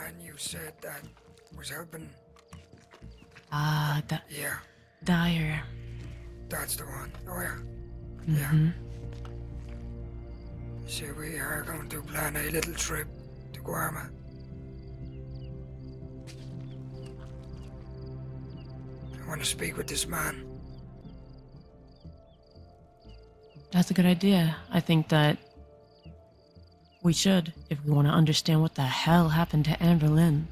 man you said that was helping? Ah, Yeah, Dyer. that's the one. Oh yeah, yeah. Mm-hmm. See, we are going to plan a little trip to Guarma. I want to speak with this man. That's a good idea. I think that we should, if we want to understand what the hell happened to Amber Lynn.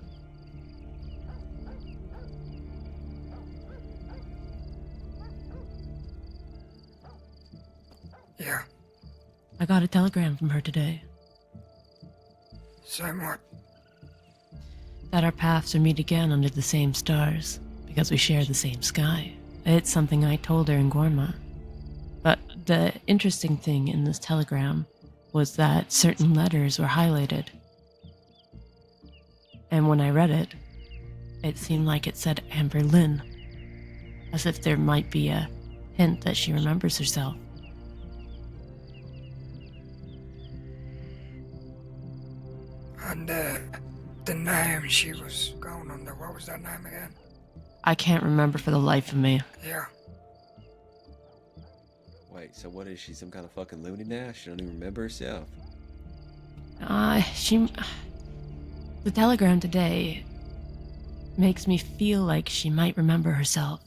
Yeah, I got a telegram from her today same what? that our paths are meet again under the same stars because we share the same sky. It's something I told her in Gorma. But the interesting thing in this telegram was that certain letters were highlighted. And when I read it, it seemed like it said Amber Lynn, as if there might be a hint that she remembers herself. And the name she was going under, what was that name again? I can't remember for the life of me. Yeah, Wait, so what is she, some kind of fucking loony now? She don't even remember herself. The telegram today makes me feel like she might remember herself.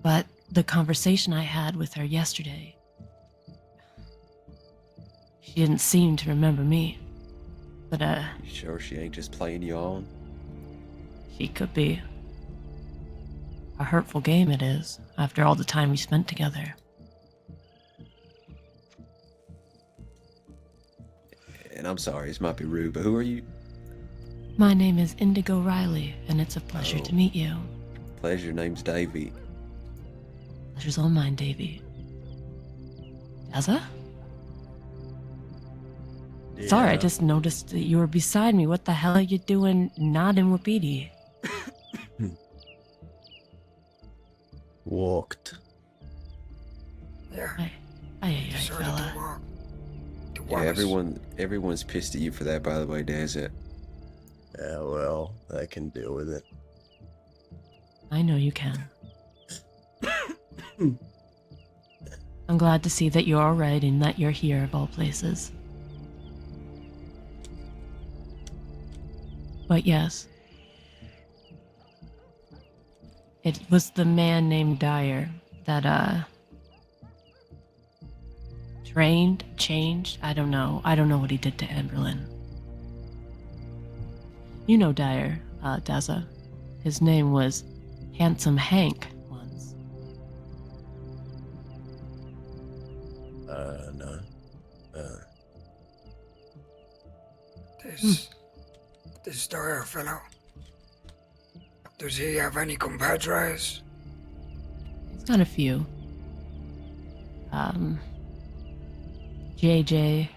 But the conversation I had with her yesterday, she didn't seem to remember me. But, You sure she ain't just playing you on? she could be. A hurtful game it is, after all the time we spent together. And I'm sorry, this might be rude, but who are you? My name is Indigo Riley, and it's a pleasure Oh. to meet you. Pleasure, name's Davey. Pleasure's all mine, Davy. Daza? Sorry, I just noticed that you were beside me. What the hell are you doing nodding Wapiti? Walked. yeah. Aye, Decided fella. to walk. To Yeah, Wallace. everyone's pissed at you for that, by the way, Dazza. Yeah, well, I can deal with it. I know you can. I'm glad to see that you're alright and that you're here of all places. But yes, it was the man named Dyer that, changed, I don't know what he did to Amberlyn. You know Dyer, Daza. His name was Handsome Hank once. No. This Dyer fellow. Does he have any compadres? He's got a few. JJ.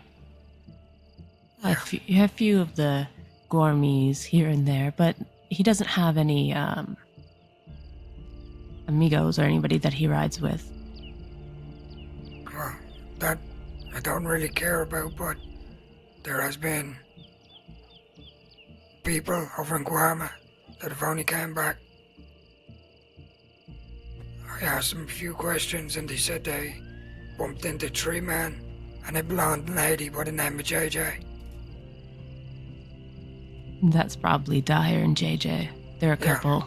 A few of the gourmies here and there, but he doesn't have any, amigos or anybody that he rides with. Well, that I don't really care about, but there has been people over in Guarma that have only came back. I asked them a few questions and they said they bumped into Tree Man and a blonde lady by the name of JJ. That's probably Dyer and JJ. They're a Yeah. couple.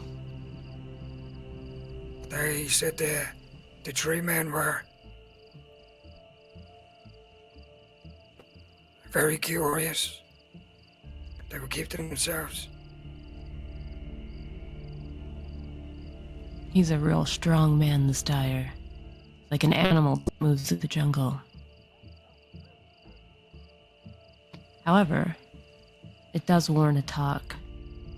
They said the Tree Men were very curious. They would keep to themselves. He's a real strong man, this Dyer. Like an animal that moves through the jungle. However, it does warrant a talk,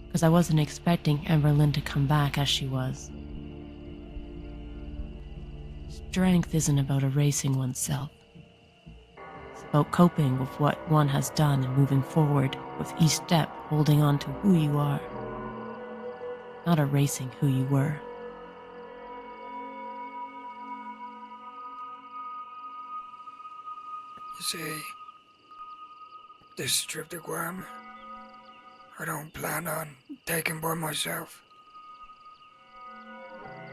because I wasn't expecting Emberlyn to come back as she was. Strength isn't about erasing oneself. It's about coping with what one has done and moving forward with each step, holding on to who you are, not erasing who you were. You see, this trip to Guam, I don't plan on taking by myself.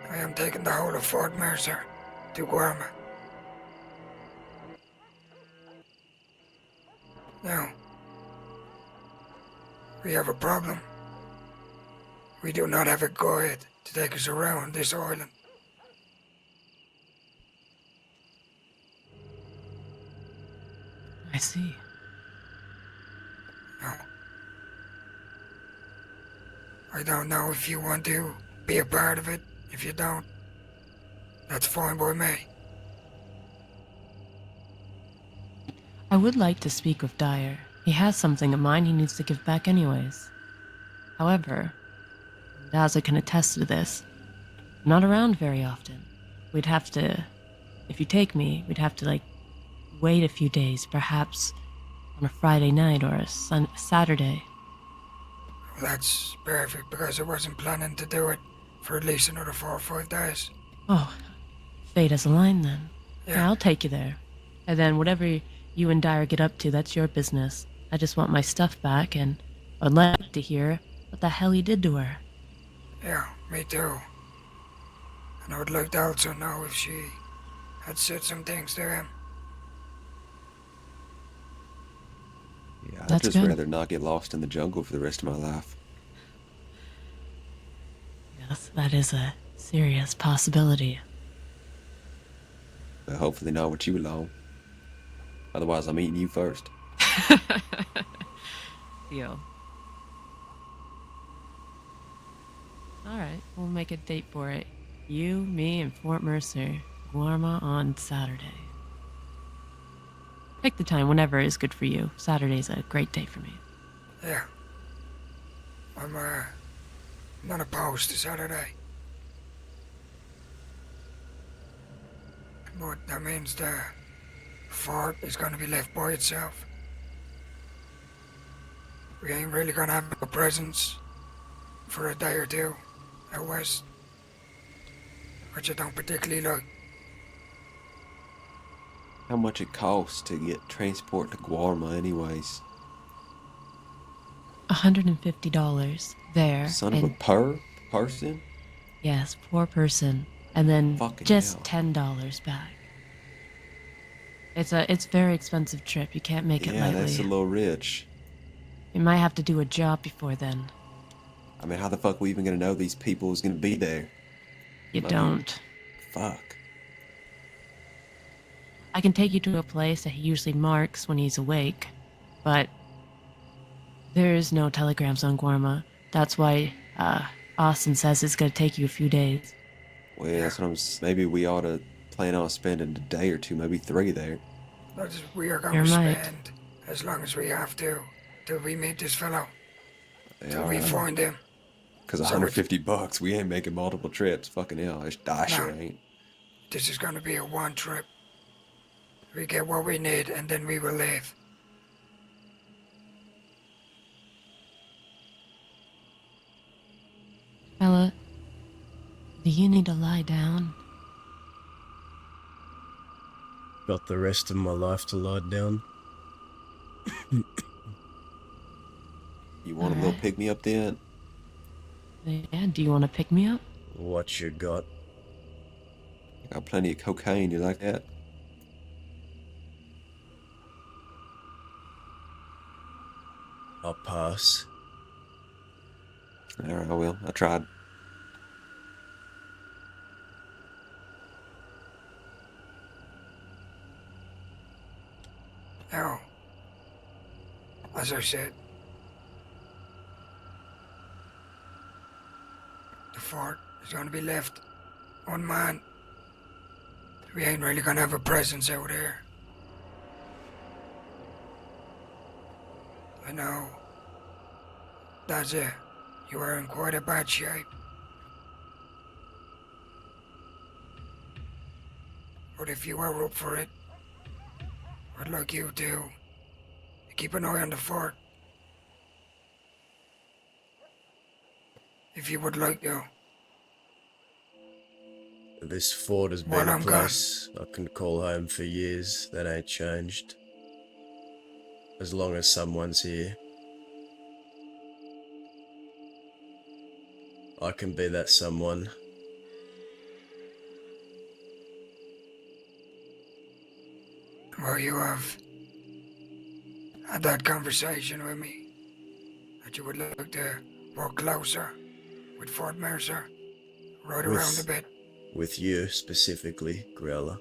I am taking the whole of Fort Mercer to Guarma. Now, we have a problem. We do not have a guide to take us around this island. I see. No. I don't know if you want to be a part of it. If you don't, that's fine by me. I would like to speak with Dyer. He has something of mine he needs to give back anyways. However, Daza can attest to this. I'm not around very often. We'd have to, if you take me, we'd have to wait a few days, perhaps on a Friday night or a Saturday. That's perfect because I wasn't planning to do it for at least another 4 or 5 days. Oh, fate has aligned then. Yeah. I'll take you there. And then whatever you and Dyer get up to, that's your business. I just want my stuff back, and I'd like to hear what the hell he did to her. Yeah, me too. And I would like to also know if she had said some things to him. Yeah, I'd That's just good. rather not get lost in the jungle for the rest of my life. Yes, that is a serious possibility. But hopefully not with you alone. Otherwise, I'm eating you first. Deal. Alright, we'll make a date for it. You, me, and Fort Mercer. Guarma on Saturday. Pick the time whenever is good for you. Saturday's a great day for me. Yeah. I'm not opposed to Saturday. But that means the fort is gonna be left by itself. We ain't really gonna have a presence for a day or two out west, which I don't particularly like. How much it costs to get transport to Guarma anyways? $150 there. Son of and a per person? yes, per person. And then Fucking just hell. $10 back. It's very expensive trip. You can't make it Yeah, lightly. that's a little rich. You might have to do a job before then. I mean, how the fuck are we even gonna know these people is gonna be there? You I mean, don't. Fuck. I can take you to a place that he usually marks when he's awake, but there's no telegrams on Guarma. That's why Austin says it's gonna take you a few days. Well, that's what maybe we ought to plan on spending a day or two, maybe 3 there. That's we are You're gonna right. spend as long as we have to till we meet this fellow, Yeah, till we find him. Because So $150, we ain't making multiple trips. Fucking hell, I sure ain't. This is gonna be a one trip. We get what we need and then we will leave. Fella, do you need to lie down? Got the rest of my life to lie down. You want a little pick me up then? Yeah, do you want to pick me up? What you got? I got plenty of cocaine. You like that? I'll pass. Alright, I will. I tried. Now, as I said, the fort is gonna be left unmanned. We ain't really gonna have a presence out there. I know. That's it. You are in quite a bad shape. But if you are up for it, I'd like you to keep an eye on the fort. If you would like to. This fort has Well, been a I'm place I can call home for years. That ain't changed. As long as someone's here. I can be that someone. Well, you have had that conversation with me that you would like to work closer with Fort Mercer, right around a bit. With you specifically, Grella.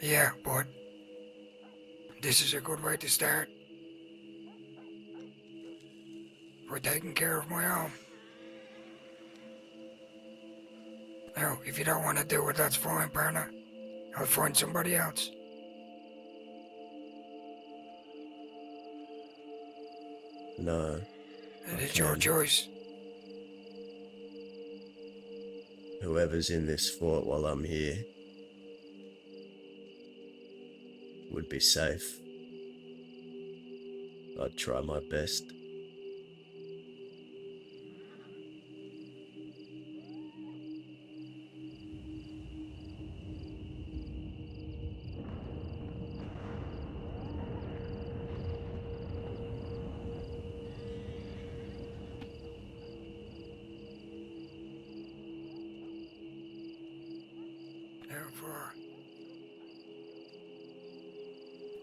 Yeah, but this is a good way to start. For taking care of my own. Now, if you don't want to do it, that's fine, partner. I'll find somebody else. No, It's your choice. whoever's in this fort while I'm here would be safe. I'd try my best. Now for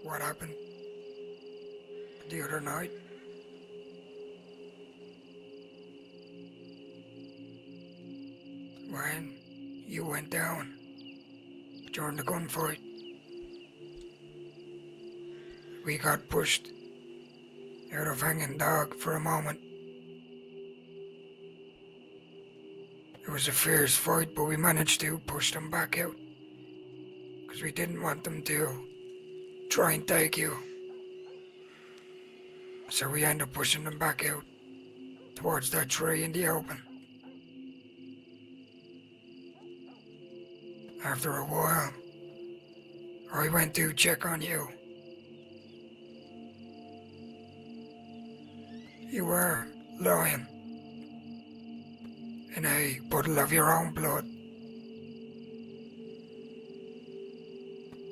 what happened the other night. When you went down during the gunfight. We got pushed out of Hanging Dog for a moment. It was a fierce fight, but we managed to push them back out. Because we didn't want them to try and take you. So we ended up pushing them back out towards that tree in the open. After a while, I went to check on you. You were lying in a puddle of your own blood.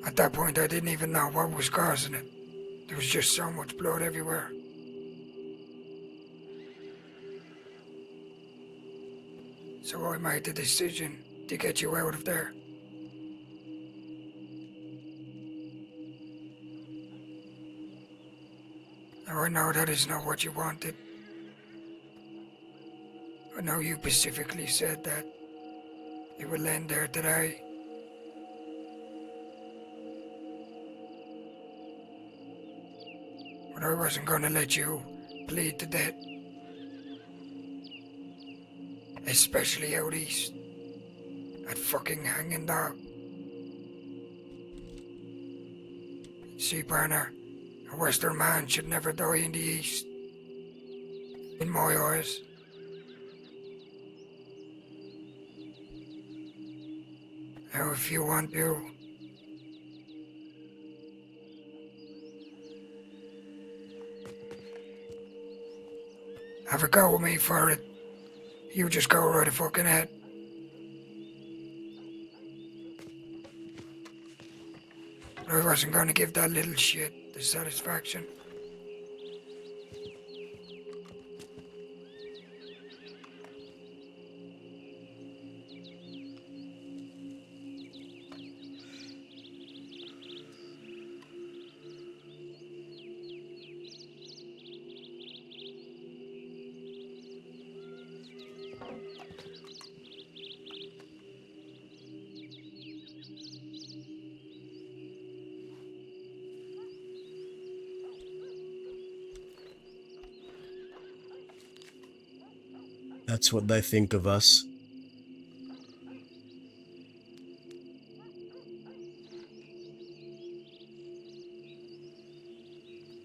At that point, I didn't even know what was causing it. There was just so much blood everywhere. So I made the decision to get you out of there. Now I know that is not what you wanted. I know you specifically said that you would land there today. But I wasn't gonna let you bleed to death. Especially out east. At fucking Hanging Dog. See, partner, a Western man should never die in the east. In my eyes. Now, if you want to, have a go with me for it. You just go right fucking ahead. I wasn't gonna give that little shit the satisfaction. That's what they think of us.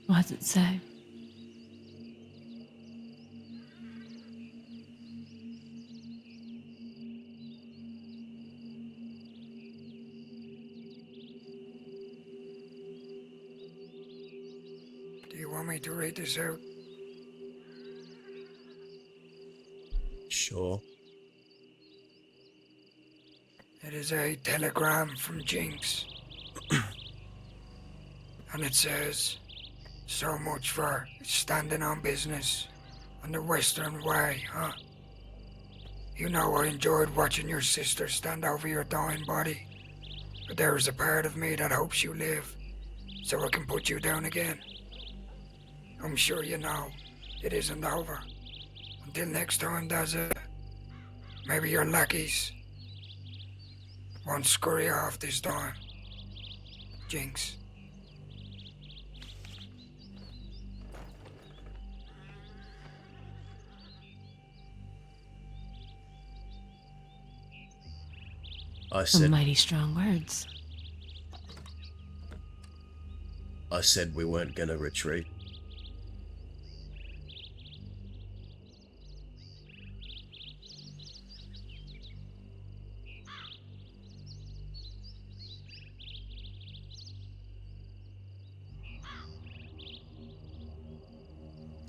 What does it say? Do you want me to read this out? Sure. It is a telegram from Jinx. And it says, so much for standing on business on the Western Way, huh? You know I enjoyed watching your sister stand over your dying body, but there is a part of me that hopes you live, so I can put you down again. I'm sure you know it isn't over. Until next time, does it? Maybe your lackeys won't scurry off this time. Jinx. I Some said, mighty strong words. we weren't gonna retreat.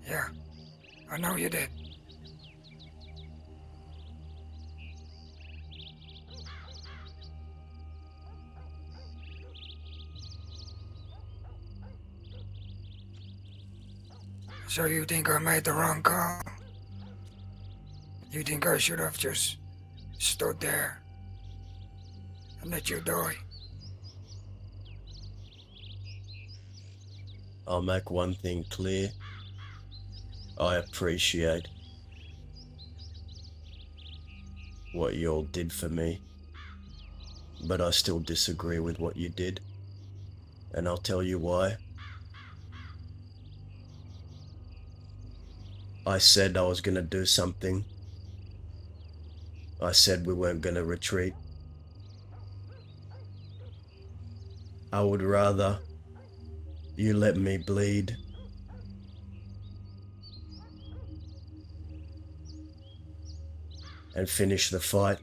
Yeah, I know you did. So you think I made the wrong call? You think I should have just stood there and let you die? I'll make one thing clear. I appreciate what you all did for me, but I still disagree with what you did, and I'll tell you why. I said I was gonna do something. I said we weren't gonna retreat. I would rather you let me bleed and finish the fight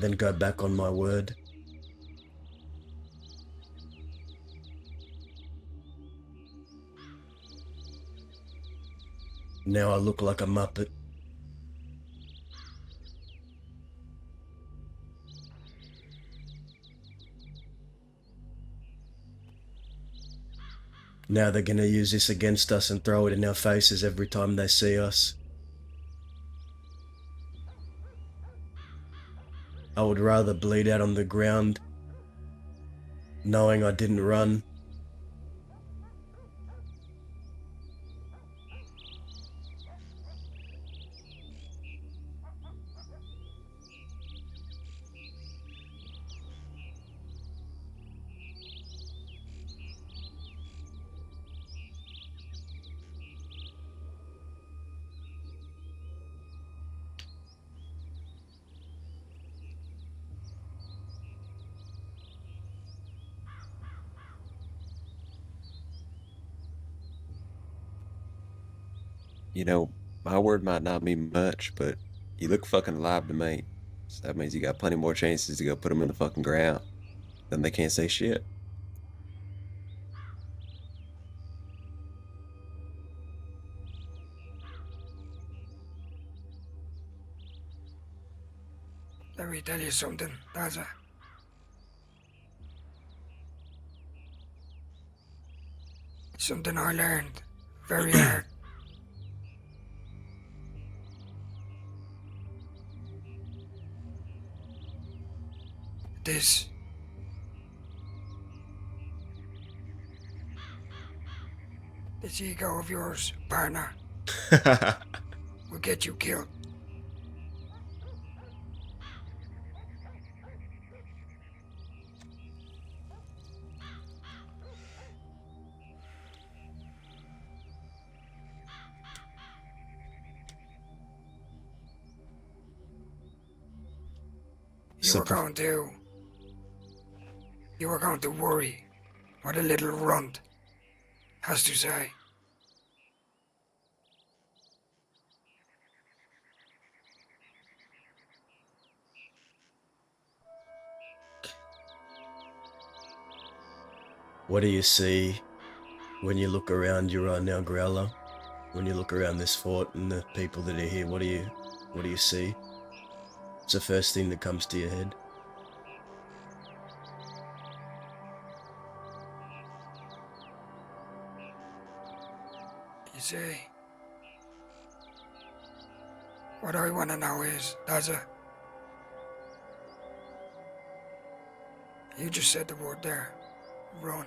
than go back on my word. Now I look like a muppet. Now they're gonna use this against us and throw it in our faces every time they see us. I would rather bleed out on the ground knowing I didn't run. You know, my word might not mean much, but you look fucking alive to me. So that means you got plenty more chances to go put them in the fucking ground. Then they can't say shit. Let me tell you something, Daza. Something I learned very hard. This ego of yours, partner, will get you killed. You were Simple. going to. You were going to worry what a little runt has to say. What do you see when you look around you right now, Growler? When you look around this fort and the people that are here, what do you see? What's the first thing that comes to your head? You see, What I want to know is, does it? You just said the word there. Run.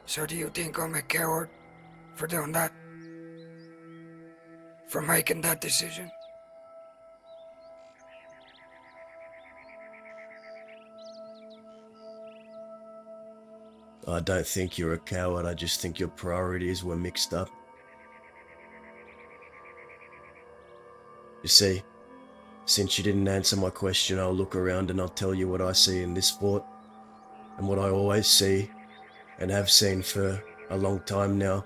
So do you think I'm a coward for doing that? For making that decision? I don't think you're a coward, I just think your priorities were mixed up. You see, since you didn't answer my question, I'll look around and I'll tell you what I see in this fort, and what I always see, and have seen for a long time now.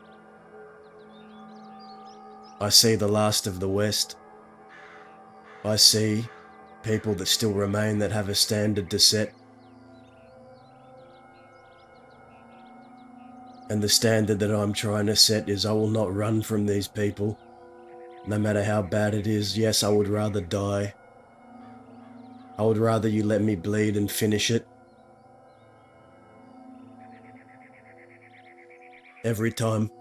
I see the last of the West. I see people that still remain that have a standard to set. And the standard that I'm trying to set is I will not run from these people, no matter how bad it is. Yes, I would rather die. I would rather you let me bleed and finish it. Every time.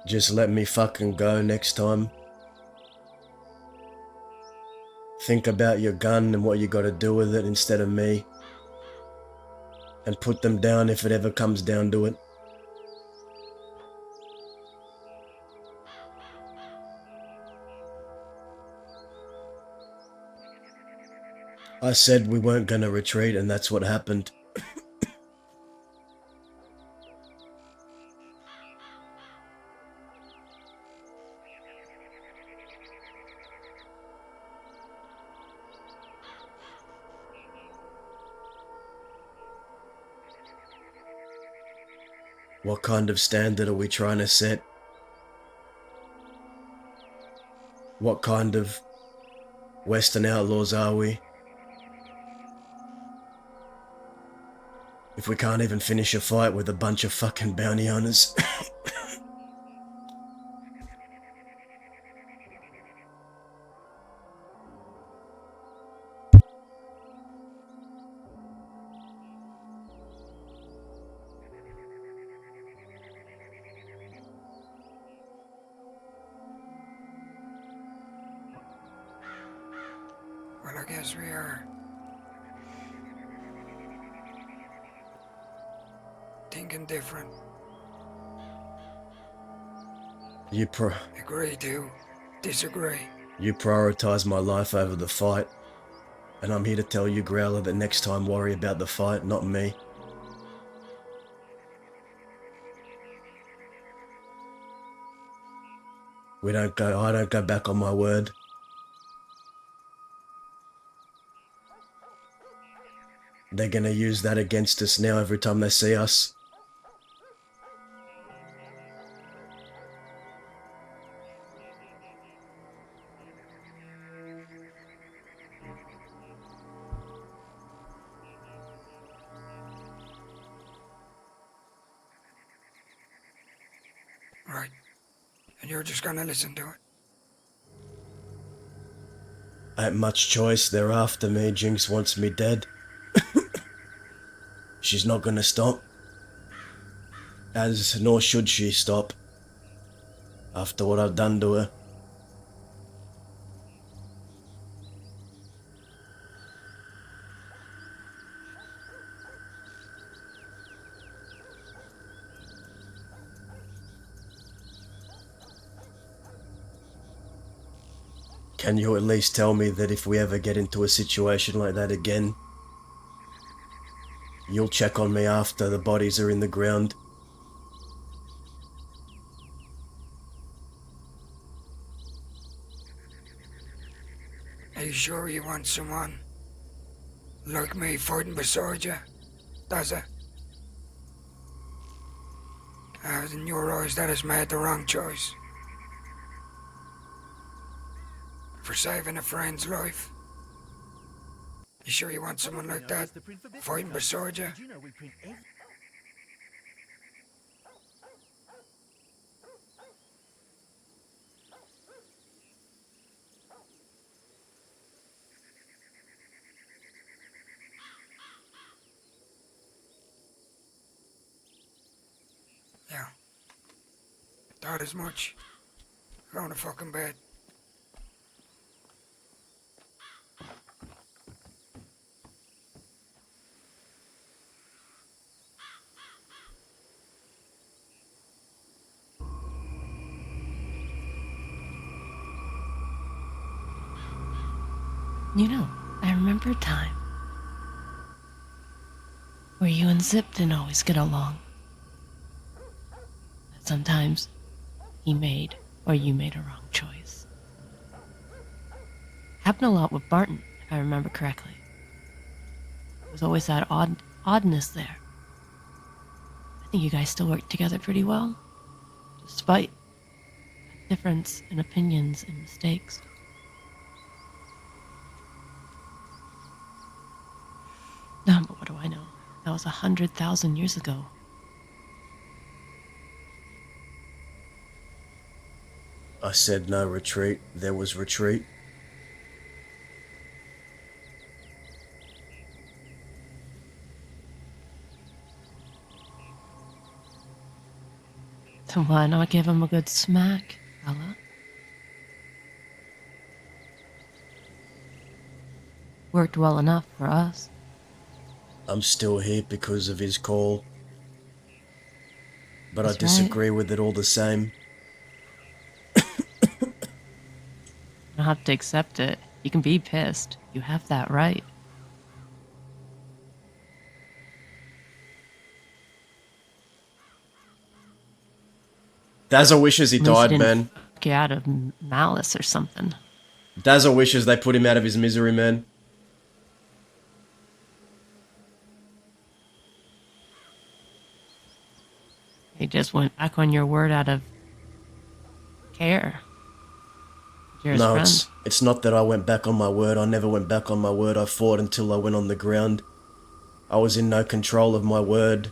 Just let me fucking go next time. Think about your gun and what you gotta do with it instead of me. And put them down if it ever comes down to it. I said we weren't gonna retreat, and that's what happened. What kind of standard are we trying to set? What kind of Western outlaws are we? If we can't even finish a fight with a bunch of fucking bounty hunters. Well, I guess we are thinking different. Agree to disagree. You prioritize my life over the fight. And I'm here to tell you, Growler, that next time worry about the fight, not me. I don't go back on my word. They're gonna use that against us now every time they see us. Right. And you're just gonna listen to it. I ain't much choice, they're after me. Jinx wants me dead. She's not gonna stop. Nor should she stop. After what I've done to her. Can you at least tell me that if we ever get into a situation like that again, you'll check on me after the bodies are in the ground? Are you sure you want someone like me fighting beside you? Does it? In your eyes, that has made the wrong choice. for saving a friend's life. You sure you want someone like that fighting beside you? Yeah. Thought as much. Going to fucking bed. You know, I remember a time where you and Zip didn't always get along. That sometimes he made or you made a wrong choice. Happened a lot with Barton, if I remember correctly. There was always that oddness there. I think you guys still work together pretty well, despite a difference in opinions and mistakes. No, but what do I know? That was 100,000 years ago. I said no retreat. There was retreat. So why not give him a good smack, fella? Worked well enough for us. I'm still here because of his call. But I That's disagree with it all the same. You don't have to accept it. You can be pissed. You have that right. Dazza wishes he At least died, he didn't man. fuck you out of malice or something. Dazza wishes they put him out of his misery, man. You just went back on your word out of care. You're his No, friend. it's not that I went back on my word. I never went back on my word. I fought until I went on the ground. I was in no control of my word.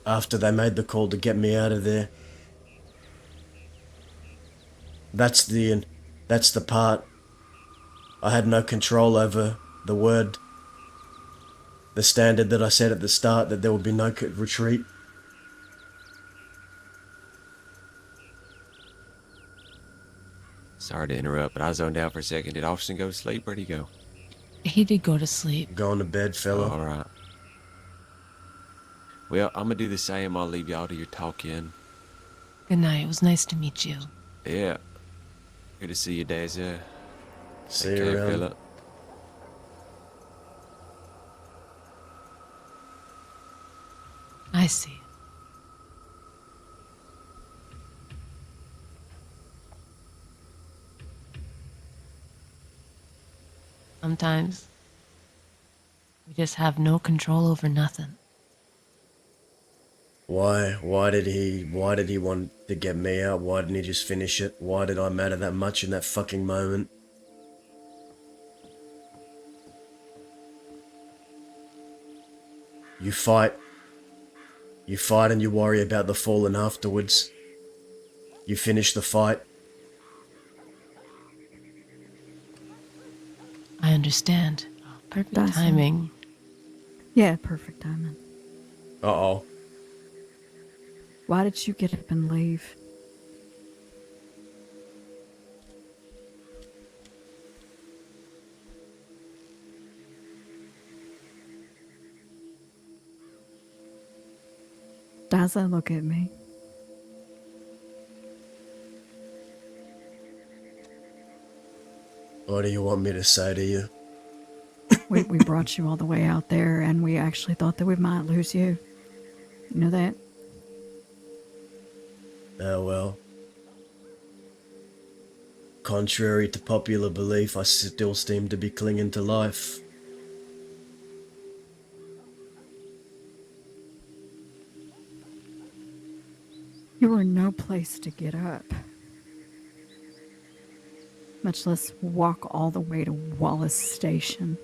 After they made the call to get me out of there. That's the part. I had no control over the word. The standard that I set at the start, that there would be no retreat. Sorry to interrupt, but I zoned out for a second. Did Austin go to sleep? Where'd he go? He did go to sleep. Going to bed, fella. All right. Well, I'm gonna do the same. I'll leave y'all to your talking. Good night. It was nice to meet you. Yeah. Good to see you, Daisy. See Take you care, around. Philip. I see. Sometimes we just have no control over nothing. Why did he want to get me out? Why didn't he just finish it? Why did I matter that much in that fucking moment? You fight and you worry about the fallen afterwards. You finish the fight. I understand. Oh, perfect That's timing. Yeah, perfect timing. Uh-oh. Why did you get up and leave? Daza, look at me. What do you want me to say to you? We brought you all the way out there, and we actually thought that we might lose you. You know that? Oh well. Contrary to popular belief, I still seem to be clinging to life. You were no place to get up. much less walk all the way to Wallace Station.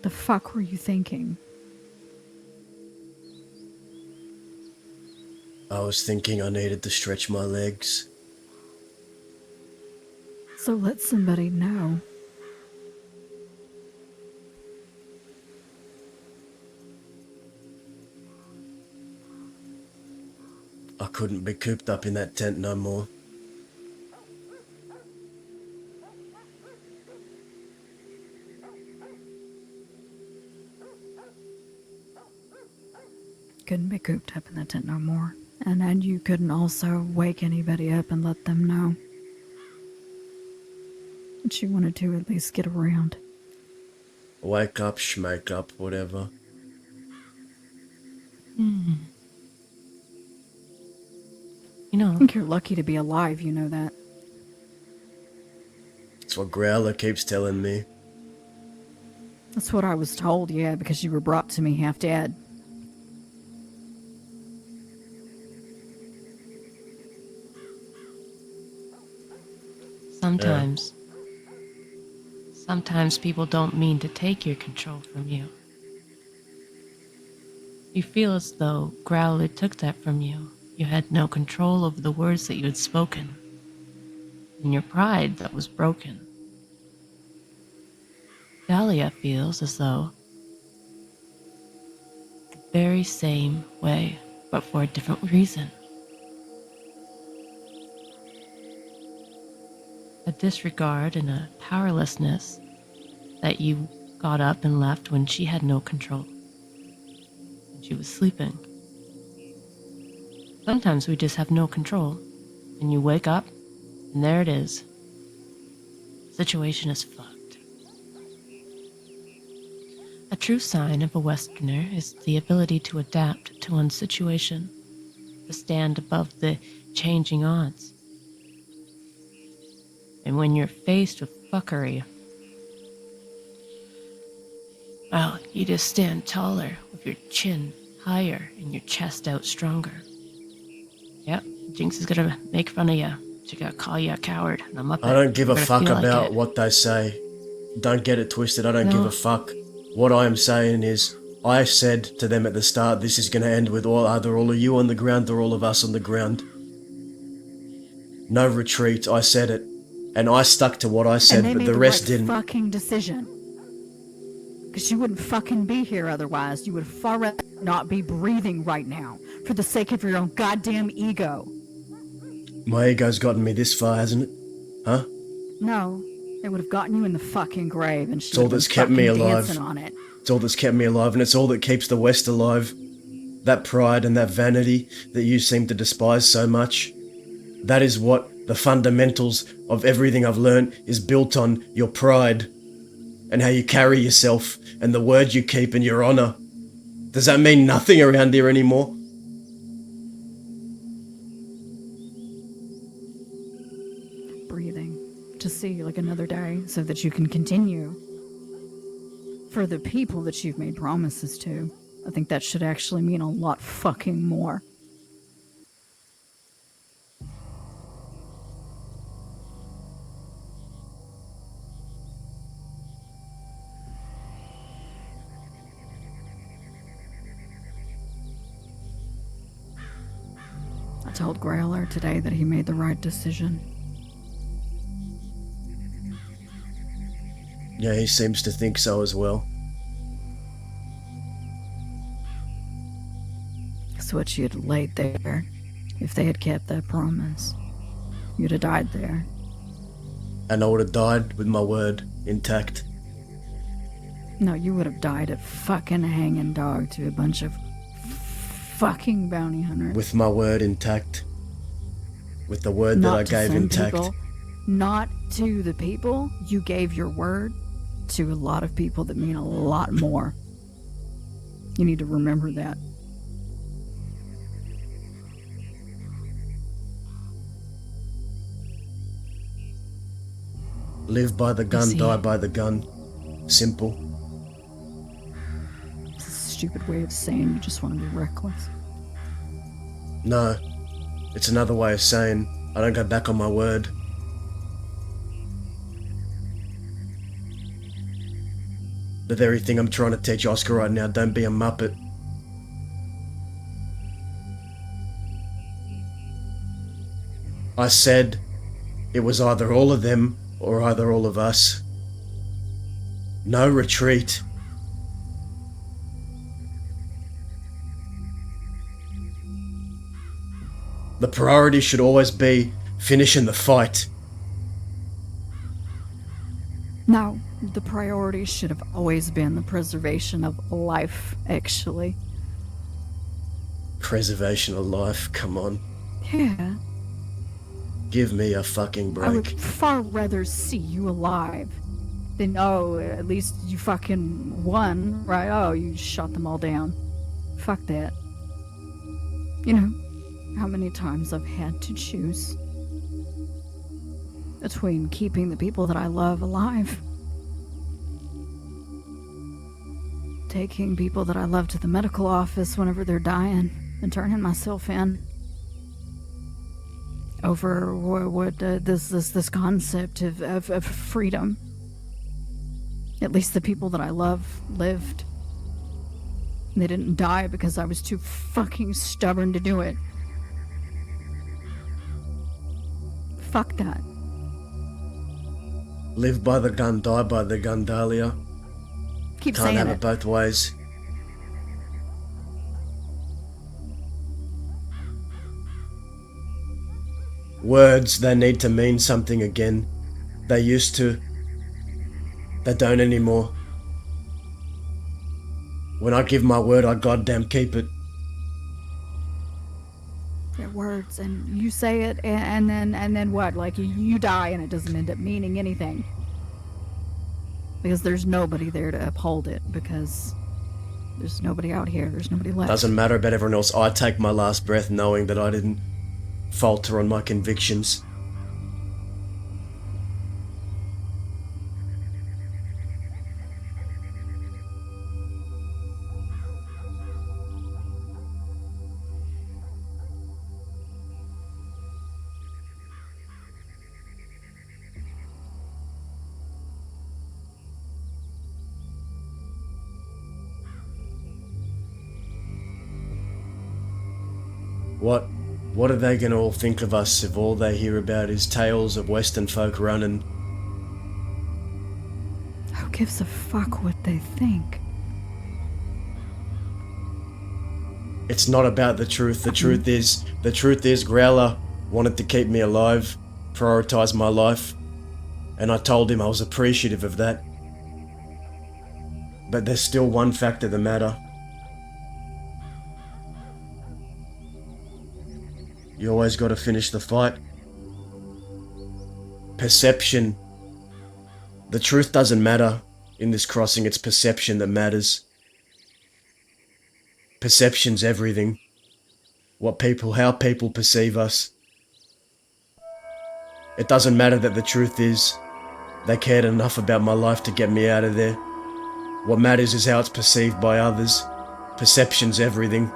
The fuck were you thinking? I was thinking I needed to stretch my legs. So let somebody know. I couldn't be cooped up in that tent no more. Couldn't be cooped up in the tent no more. And you couldn't also wake anybody up and let them know. But you wanted to at least get around. Wake up, schmake up, whatever. You know, I think you're lucky to be alive, you know that. That's what Growler keeps telling me. That's what I was told, yeah, because you were brought to me half dead. Sometimes people don't mean to take your control from you. You feel as though Growler took that from you. You had no control over the words that you had spoken, and your pride that was broken. Dahlia feels as though the very same way, but for a different reason. A disregard and a powerlessness that you got up and left when she had no control. And she was sleeping. Sometimes we just have no control, and you wake up, and there it is. Situation is fucked. A true sign of a Westerner is the ability to adapt to one's situation, to stand above the changing odds. And when you're faced with fuckery, well, you just stand taller with your chin higher and your chest out stronger. Yep, Jinx is gonna make fun of you. She's gonna call you a coward, and I'm up I it. don't give a You're gonna fuck feel like about it. what they say. Don't get it twisted, I don't No. give a fuck. What I am saying is, I said to them at the start, this is going to end with either all of you on the ground or all of us on the ground. No retreat, I said it. And I stuck to what I said, and they but made the rest right didn't. fucking decision. Because you wouldn't fucking be here otherwise. You would far rather not be breathing right now for the sake of your own goddamn ego. My ego's gotten me this far, hasn't it? Huh? No, it would have gotten you in the fucking grave, and she all would have that's been kept me fucking alive. dancing on it. It's all that's kept me alive, and it's all that keeps the West alive. That pride and that vanity that you seem to despise so much. That is what the fundamentals of everything I've learned is built on, your pride. And how you carry yourself, and the word you keep, and your honour. Does that mean nothing around here anymore? Breathing to see like another day so that you can continue. For the people that you've made promises to, I think that should actually mean a lot fucking more. I told Growler today that he made the right decision. Yeah, he seems to think so as well. That's what you'd have laid there if they had kept that promise. You'd have died there. And I would have died with my word intact. No, you would have died a fucking hanging dog to a bunch of fucking bounty hunters. With my word intact. With the word that I gave intact. People, not to the people. You gave your word to a lot of people that mean a lot more. You need to remember that. Live by the gun, see. die by the gun. Simple. It's a stupid way of saying you just want to be reckless. No. It's another way of saying I don't go back on my word. The very thing I'm trying to teach Oscar right now, don't be a muppet. I said it was either all of them or either all of us. No retreat. The priority should always be finishing the fight. No, the priority should have always been the preservation of life, actually. Preservation of life, come on. Yeah, Give me a fucking I would break. far rather see you alive than, oh, at least you fucking won, right? Oh, you shot them all down. Fuck that. You know, how many times I've had to choose between keeping the people that I love alive, taking people that I love to the medical office whenever they're dying, and turning myself in over this concept of freedom. At least the people that I love lived. They didn't die because I was too fucking stubborn to do it. Fuck that. Live by the gun, die by the gun, Dahlia. Keep Can't saying have it. it both ways. Words, they need to mean something again. They used to. They don't anymore. When I give my word, I goddamn keep it. They're words, and you say it, and then what? Like you die, and it doesn't end up meaning anything because there's nobody there to uphold it. Because there's nobody out here. There's nobody left. Doesn't matter about everyone else. I take my last breath knowing that I didn't falter on my convictions. What are they gonna all think of us if all they hear about is tales of Western folk running? Who gives a fuck what they think? It's not about the truth. The truth is Growler wanted to keep me alive, prioritize my life, and I told him I was appreciative of that. But there's still one fact of the matter. You always gotta finish the fight. Perception. The truth doesn't matter in this crossing, it's perception that matters. Perception's everything. How people perceive us. It doesn't matter that the truth is, they cared enough about my life to get me out of there. What matters is how it's perceived by others. Perception's everything.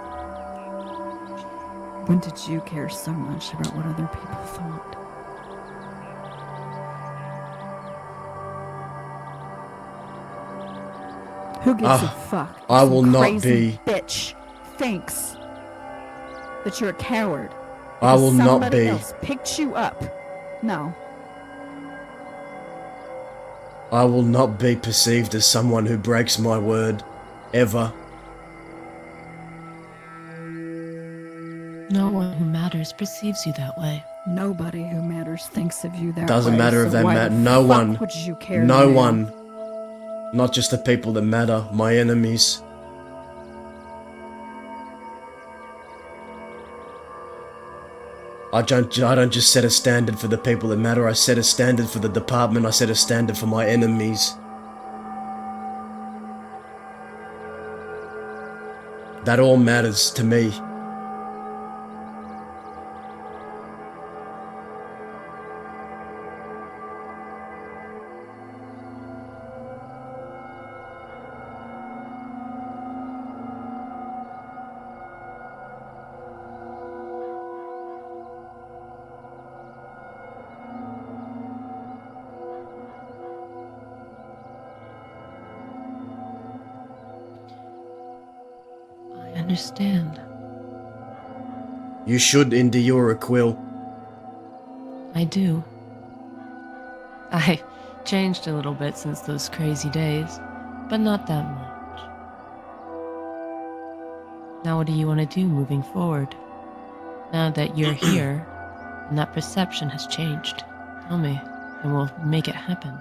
When did you care so much about what other people thought? Who gives a fuck? if I some will not crazy be- bitch thinks that you're a coward. I will because not somebody be. else picked you up. No. I will not be perceived as someone who breaks my word. Ever. No one who matters perceives you that way. Nobody who matters thinks of you that way. Doesn't matter if so they why matter. the No fuck one. would you care No now? one. Not just the people that matter. My enemies. I don't just set a standard for the people that matter. I set a standard for the department. I set a standard for my enemies. That all matters to me. understand. You should, Indy, you're a quill. I do. I changed a little bit since those crazy days, but not that much. Now what do you want to do moving forward? Now that you're here, and that perception has changed. Tell me, and we'll make it happen.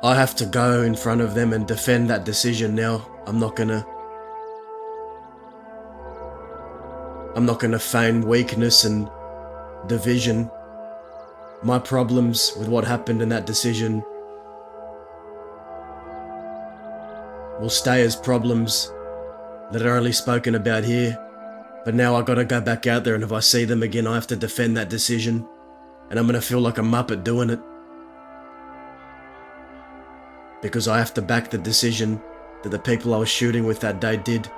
I have to go in front of them and defend that decision now. I'm not gonna feign weakness and division. My problems with what happened in that decision will stay as problems that are only spoken about here. But now I gotta go back out there, and if I see them again, I have to defend that decision. And I'm gonna feel like a muppet doing it. Because I have to back the decision that the people I was shooting with that day did.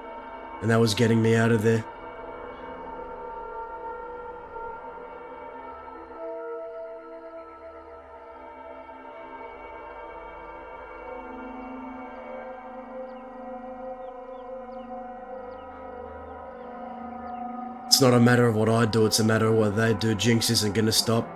And that was getting me out of there. It's not a matter of what I do, it's a matter of what they do. Jinx isn't gonna stop.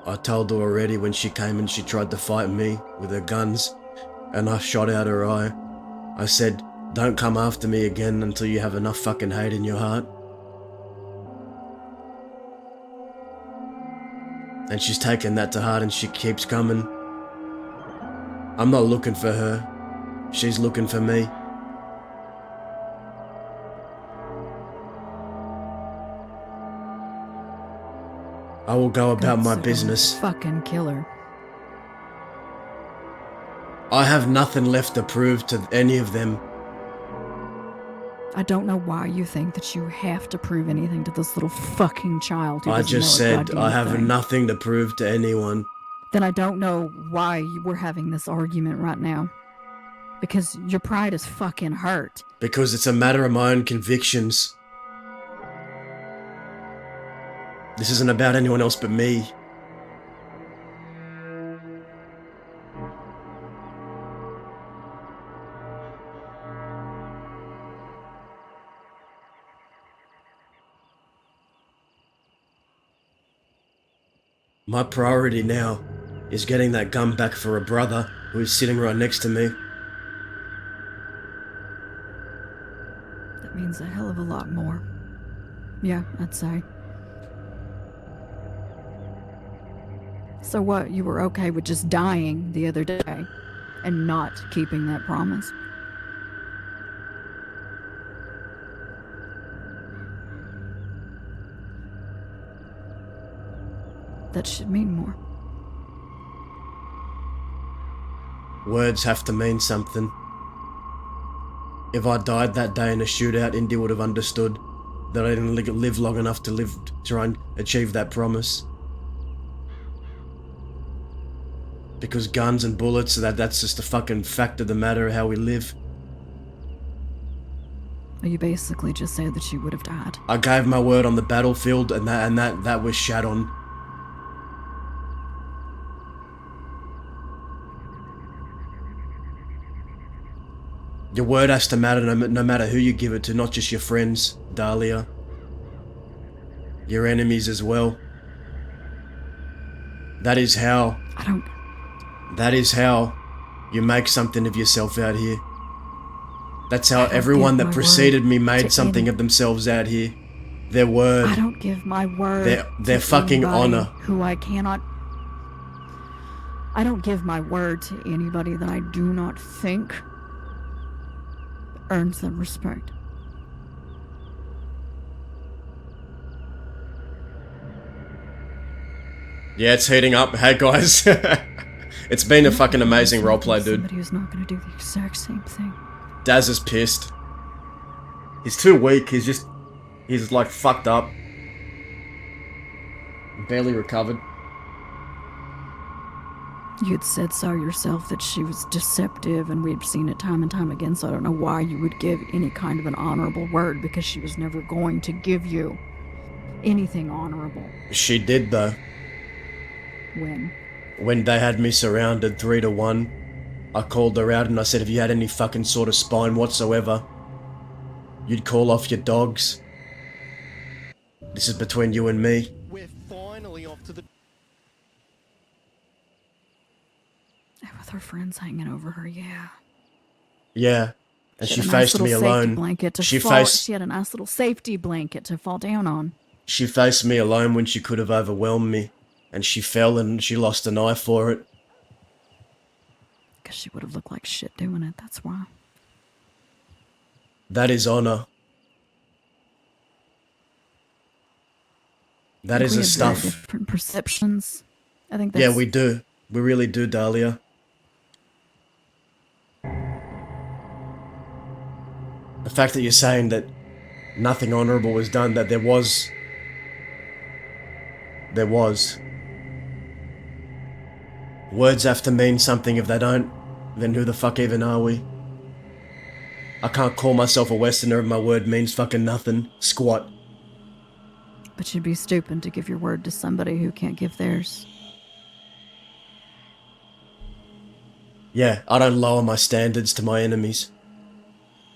I told her already when she came and she tried to fight me with her guns, and I shot out her eye. I said, don't come after me again until you have enough fucking hate in your heart. And she's taken that to heart and she keeps coming. I'm not looking for her. She's looking for me. I will go about my business. Fucking killer. I have nothing left to prove to any of them. I don't know why you think that you have to prove anything to this little fucking child who I doesn't just know a said goddamn I have thing. nothing to prove to anyone. Then I don't know why we're having this argument right now. Because your pride is fucking hurt. Because it's a matter of my own convictions. This isn't about anyone else but me. My priority now is getting that gun back for a brother who is sitting right next to me. That means a hell of a lot more. Yeah, I'd say. So what, you were okay with just dying the other day and not keeping that promise? That should mean more. Words have to mean something. If I died that day in a shootout, Indy would have understood that I didn't live long enough to try and achieve that promise. Because guns and bullets, that's just a fucking fact of the matter of how we live. You basically just said that you would have died. I gave my word on the battlefield, and that was shat on. Your word has to matter no matter who you give it to, not just your friends, Dahlia. Your enemies as well. That is how you make something of yourself out here. That's how everyone that preceded me made something of themselves out here. Their word. I don't give my word their fucking honor. Who I cannot... I don't give my word to anybody that I do not think earns that respect. Yeah, it's heating up. Hey guys. It's been a fucking amazing roleplay, dude. Somebody who's not gonna do the exact same thing. Daz is pissed. He's too weak. He's like fucked up. Barely recovered. You had said so yourself that she was deceptive, and we've seen it time and time again, so I don't know why you would give any kind of an honorable word, because she was never going to give you anything honorable. She did, though. When? When they had me surrounded 3-1, I called her out and I said, if you had any fucking sort of spine whatsoever, you'd call off your dogs. This is between you and me. We're finally off to the. With her friends hanging over her, yeah. Yeah. And she had a nice faced me little safety alone. blanket to She fall. faced She had a nice little safety blanket to fall down on. she faced me alone when she could have overwhelmed me. And she fell and she lost an eye for it. Because she would have looked like shit doing it, that's why. That is honor. That is We the have very stuff. different perceptions. I think that's... Yeah, we do. We really do, Dahlia. The fact that you're saying that nothing honourable was done, that there was. Words have to mean something. If they don't, then who the fuck even are we? I can't call myself a Westerner if my word means fucking nothing. Squat. But you'd be stupid to give your word to somebody who can't give theirs. Yeah, I don't lower my standards to my enemies.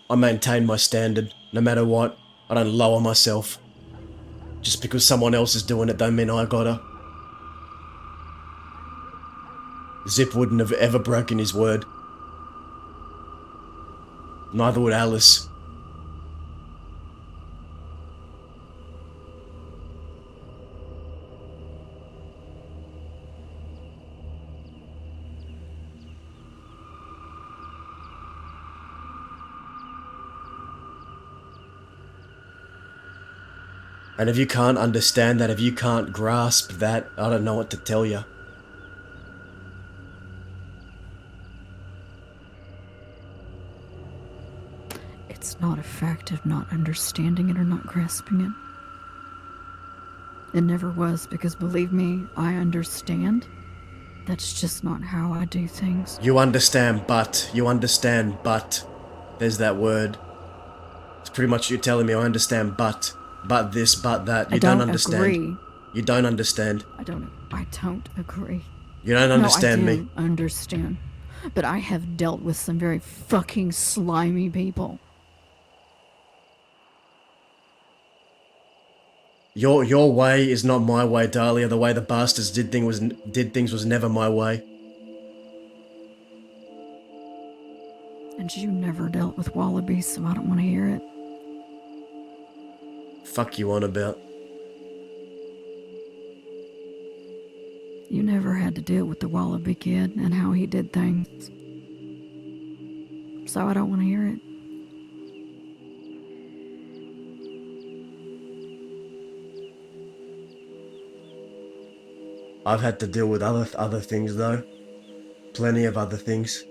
I maintain my standard, no matter what. I don't lower myself. Just because someone else is doing it don't mean I gotta. Zip wouldn't have ever broken his word. Neither would Alice. And if you can't understand that, if you can't grasp that, I don't know what to tell you. It's not a fact of not understanding it or not grasping it. It never was, because believe me, I understand. That's just not how I do things. You understand, but. There's that word. It's pretty much you telling me I understand, but this, but that. You don't understand. Agree. You don't understand. I don't agree. You don't understand no, I me. do understand. But I have dealt with some very fucking slimy people. Your way is not my way, Dahlia. The way the bastards did things was never my way. And you never dealt with wallabies, so I don't want to hear it. Fuck you on about. You never had to deal with the wallaby kid and how he did things. So I don't want to hear it. I've had to deal with other things though. Plenty of other things.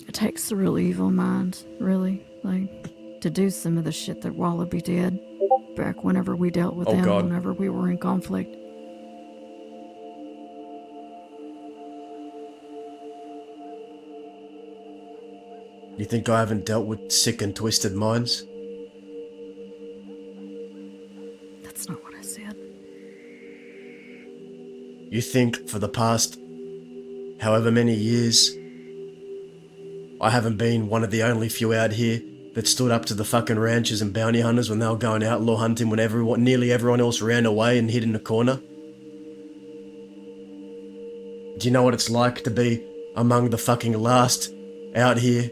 It takes a real evil mind, really, like, to do some of the shit that Wallaby did back whenever we dealt with Oh, them, God. whenever we were in conflict. You think I haven't dealt with sick and twisted minds? That's not what I said. You think for the past however many years, I haven't been one of the only few out here that stood up to the fucking ranchers and bounty hunters when they were going outlaw hunting when nearly everyone else ran away and hid in a corner? Do you know what it's like to be among the fucking last out here?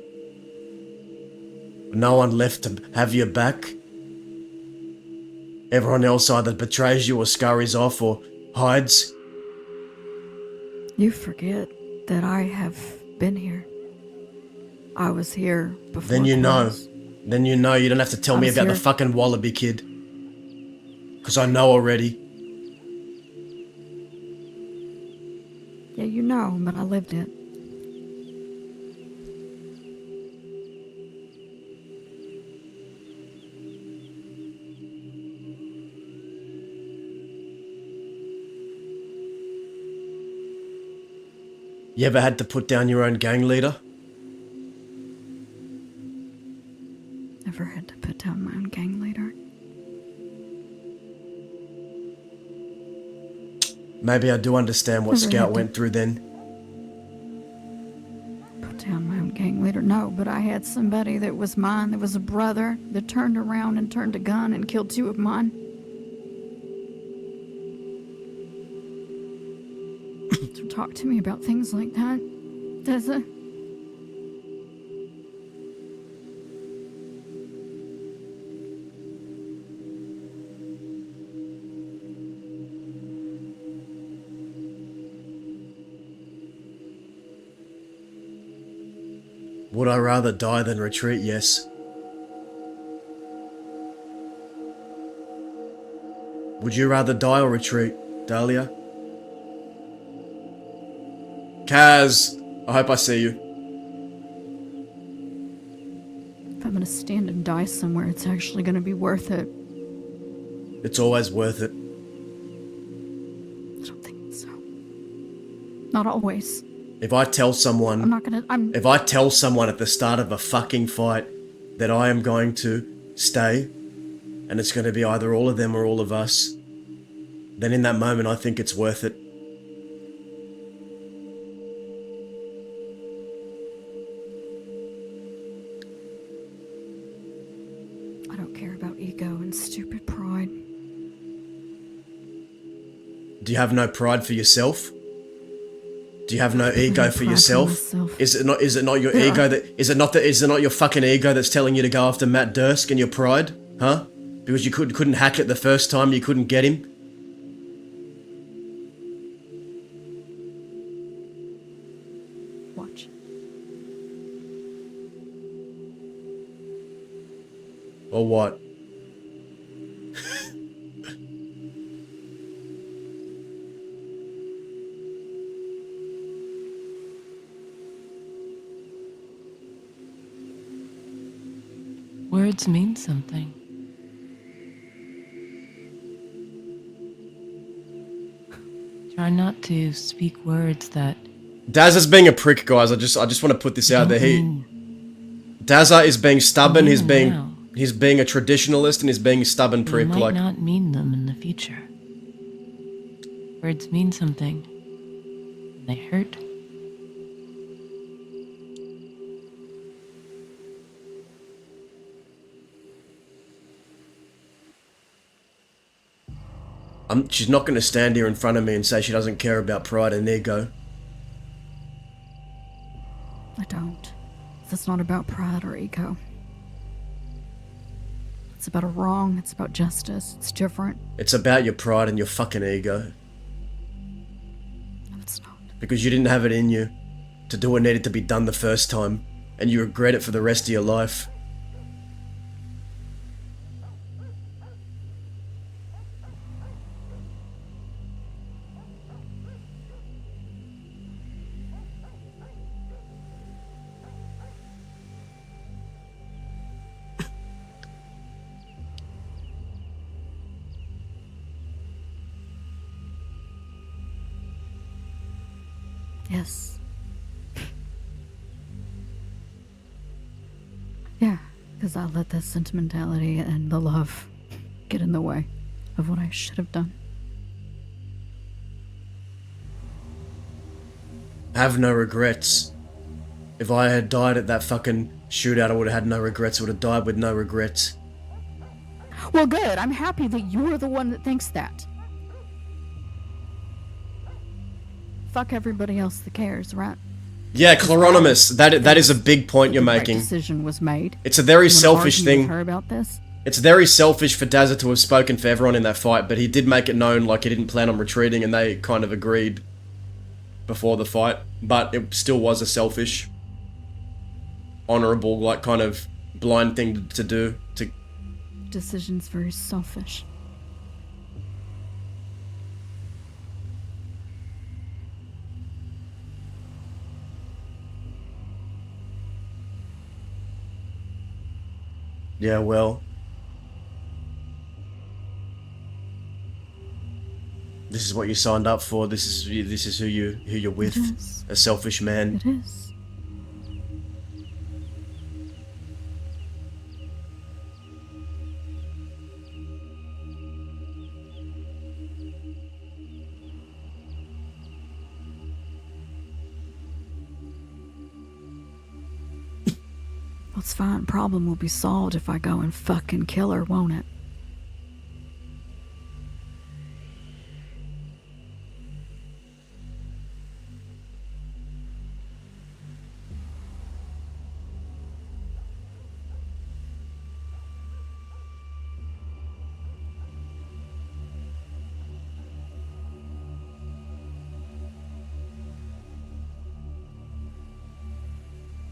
No one left to have your back? Everyone else either betrays you or scurries off or hides? You forget that I have been here. I was here before. Then you know. Quills. Then you know. You don't have to tell me was about the here. fucking wallaby kid. Because I know already. Yeah, you know, but I lived it. You ever had to put down your own gang leader? Never had to put down my own gang leader. Maybe I do understand what Never Scout had to- went through then. Put down my own gang leader. No, but I had somebody that was mine, that was a brother, that turned around and turned a gun and killed 2 of mine. So talk to me about things like that, Deza. Would I rather die than retreat? Yes. Would you rather die or retreat, Dahlia? Kaz, I hope I see you. If I'm gonna stand and die somewhere, it's actually gonna be worth it. It's always worth it. I don't think so. Not always. If I tell I'm someone, not gonna. if I tell someone at the start of a fucking fight that I am going to stay, and it's going to be either all of them or all of us, then in that moment I think it's worth it. I don't care about ego and stupid pride. Do you have no pride for yourself? Do you have no I ego have for pride for yourself? myself. Is it not your Yeah. ego that is it not your fucking ego that's telling you to go after Matt Dursk and your pride? Huh? Because you couldn't hack it the first time, you couldn't get him? Watch. Or what? Words mean something. Try not to speak words that Daz is being a prick, guys. I just want to put this out there. Dazza is being stubborn. He's being a traditionalist and he's being a stubborn prick. might Like, not mean them in the future. Words mean something. And they hurt. she's not going to stand here in front of me and say she doesn't care about pride and ego. I don't. It's not about pride or ego. It's about a wrong. It's about justice. It's different. It's about your pride and your fucking ego. No, it's not. Because you didn't have it in you to do what needed to be done the first time, and you regret it for the rest of your life. Yes. Yeah, because I let that sentimentality and the love get in the way of what I should have done. Have no regrets. If I had died at that fucking shootout, I would have had no regrets. I would have died with no regrets. Well, good. I'm happy that you're the one that thinks that. Fuck everybody else that cares, right? Yeah, Chloronimus, that is a big point you're The right making. decision was made. It's a very You wanna selfish argue thing. with her about this? It's very selfish for Dazza to have spoken for everyone in that fight, but he did make it known like he didn't plan on retreating, and they kind of agreed before the fight. But it still was a selfish, honourable, like kind of blind thing to do. Decision's very selfish. Yeah, well, this is what you signed up for. This is who you're with. It is. A selfish man. It is. That's fine. Problem will be solved if I go and fucking kill her, won't it?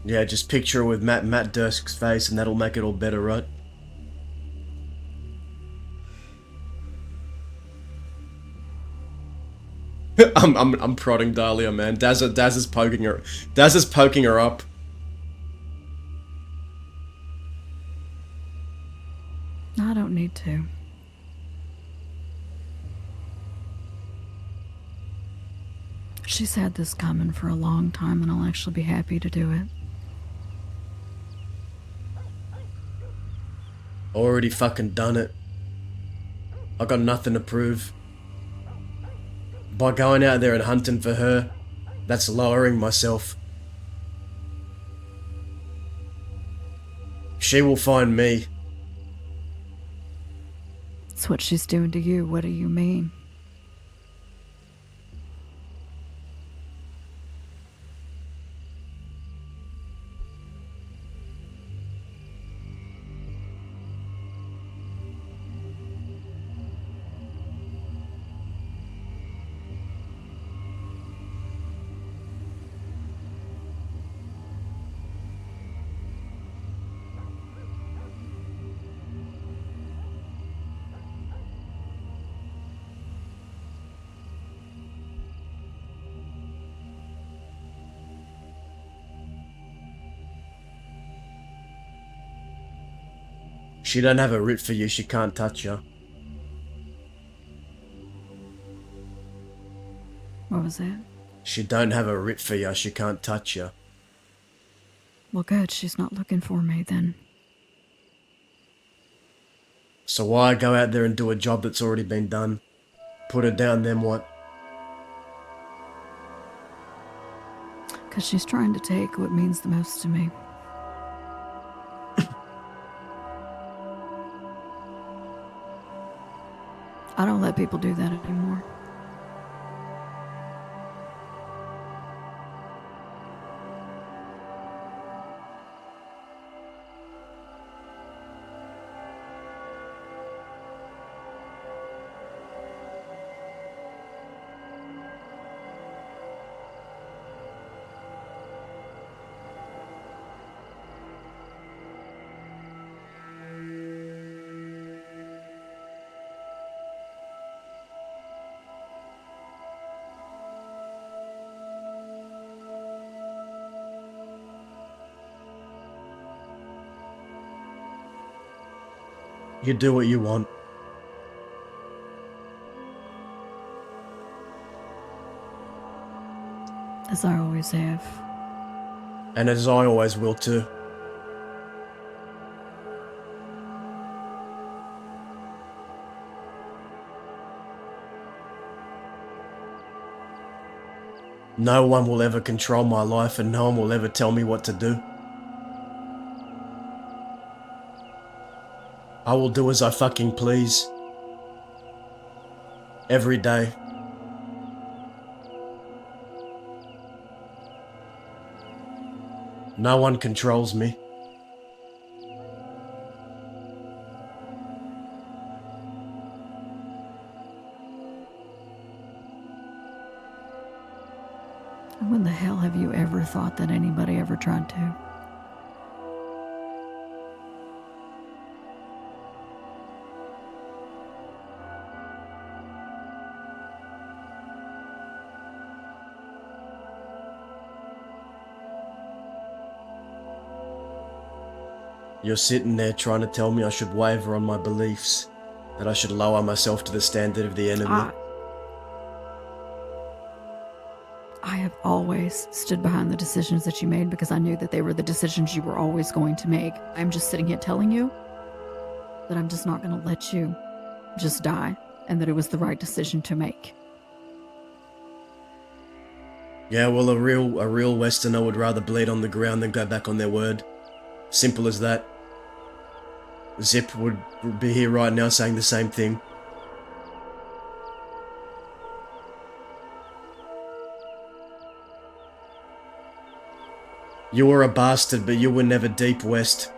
Yeah, just picture her with Matt Dursk's face and that'll make it all better, right? I'm prodding Dahlia, man. Daz is poking her. Daz is poking her up. I don't need to. She's had this coming for a long time, and I'll actually be happy to do it. Already fucking done it. I got nothing to prove. By going out there and hunting for her, that's lowering myself. She will find me. It's what she's doing to you. What do you mean? She don't have a writ for you, she can't touch you. What was that? She don't have a writ for you, she can't touch you. Well, good. She's not looking for me then. So why go out there and do a job that's already been done? Put her down, then what? Because she's trying to take what means the most to me. I don't let people do that anymore. You do what you want. As I always have. And as I always will too. No one will ever control my life and no one will ever tell me what to do. I will do as I fucking please. Every day. No one controls me. When the hell have you ever thought that anybody ever tried to? You're sitting there trying to tell me I should waver on my beliefs, that I should lower myself to the standard of the enemy. I have always stood behind the decisions that you made because I knew that they were the decisions you were always going to make. I'm just sitting here telling you that I'm just not going to let you just die and that it was the right decision to make. Yeah, well, a real Westerner would rather bleed on the ground than go back on their word. Simple as that. Zip would be here right now saying the same thing. You were a bastard, but you were never deep west.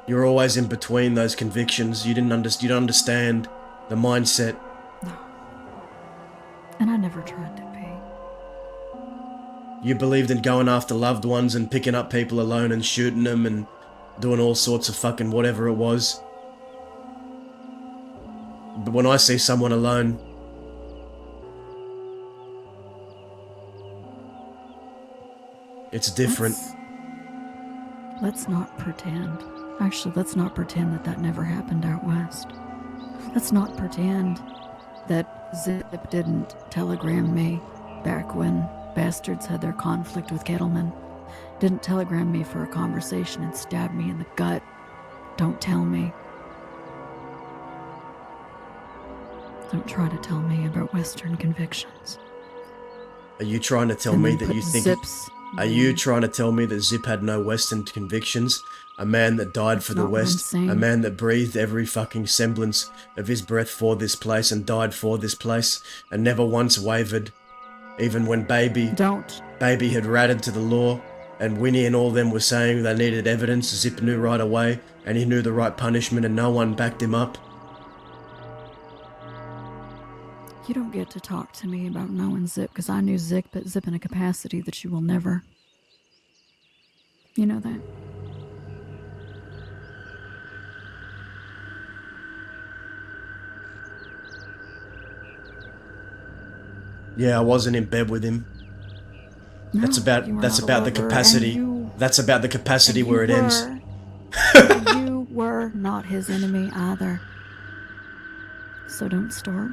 You were always in between those convictions. You don't understand the mindset. No. And I never tried to be. You believed in going after loved ones and picking up people alone and shooting them and doing all sorts of fucking whatever it was. But when I see someone alone, it's different. Let's not pretend. Actually, let's not pretend that that never happened out west. Let's not pretend that Zip didn't telegram me back when bastards had their conflict with Kettleman. Didn't telegram me for a conversation and stab me in the gut. Don't tell me. Don't try to tell me about Western convictions. Are you trying to tell And me then that put you think... Zip's Are you trying to tell me that Zip had no Western convictions? A man that died for the not what I'm West? saying. A man that breathed every fucking semblance of his breath for this place and died for this place and never once wavered. Even when Baby had ratted to the law and Winnie and all them were saying they needed evidence, Zip knew right away and he knew the right punishment and no one backed him up. You don't get to talk to me about knowing Zip, because I knew Zip in a capacity that you will never. You know that? Yeah, I wasn't in bed with him. No, That's about you were the not a lover, capacity. and you- That's about the capacity and where you it ends. were- You were not his enemy either. So don't start.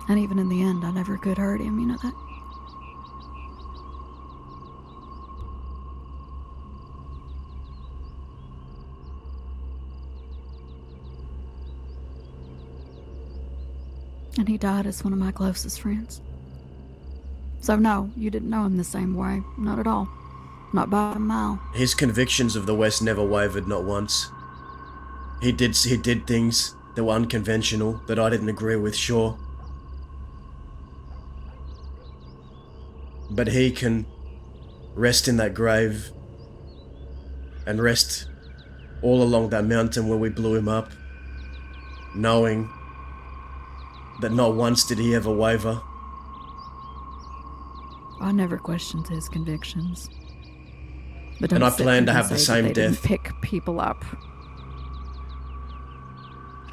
And even in the end, I never could hurt him, you know that? And he died as one of my closest friends. So no, you didn't know him the same way. Not at all. Not by a mile. His convictions of the West never wavered, not once. He did things that were unconventional, that I didn't agree with, sure. But he can rest in that grave and rest all along that mountain where we blew him up, knowing that not once did he ever waver. I never questioned his convictions. But And don't I sit plan to here and have the say same that they didn't death. pick people up.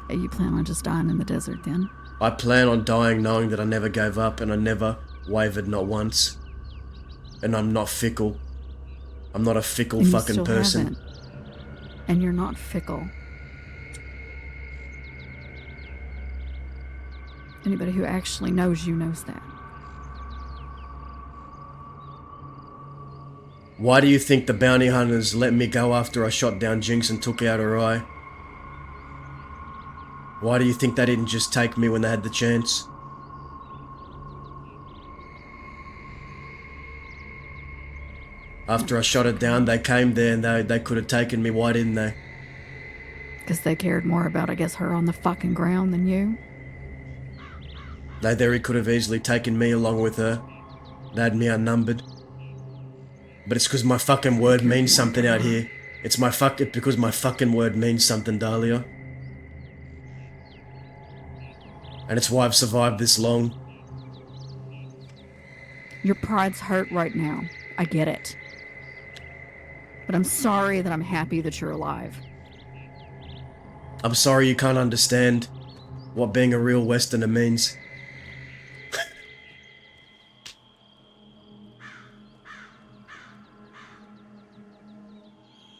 Hey, you plan on just dying in the desert then? I plan on dying knowing that I never gave up and I never wavered, not once. And I'm not fickle. I'm not a fickle And you fucking still person. haven't. And you're not fickle. Anybody who actually knows you knows that. Why do you think the bounty hunters let me go after I shot down Jinx and took out her eye? Why do you think they didn't just take me when they had the chance? After I shot it down, they came there and they could have taken me. Why didn't they? Because they cared more about, I guess, her on the fucking ground than you. They very could have easily taken me along with her. They had me outnumbered. But it's because my fucking word means something out here. It's because my fucking word means something, Dahlia. And it's why I've survived this long. Your pride's hurt right now. I get it. But I'm sorry that I'm happy that you're alive. I'm sorry you can't understand what being a real Westerner means.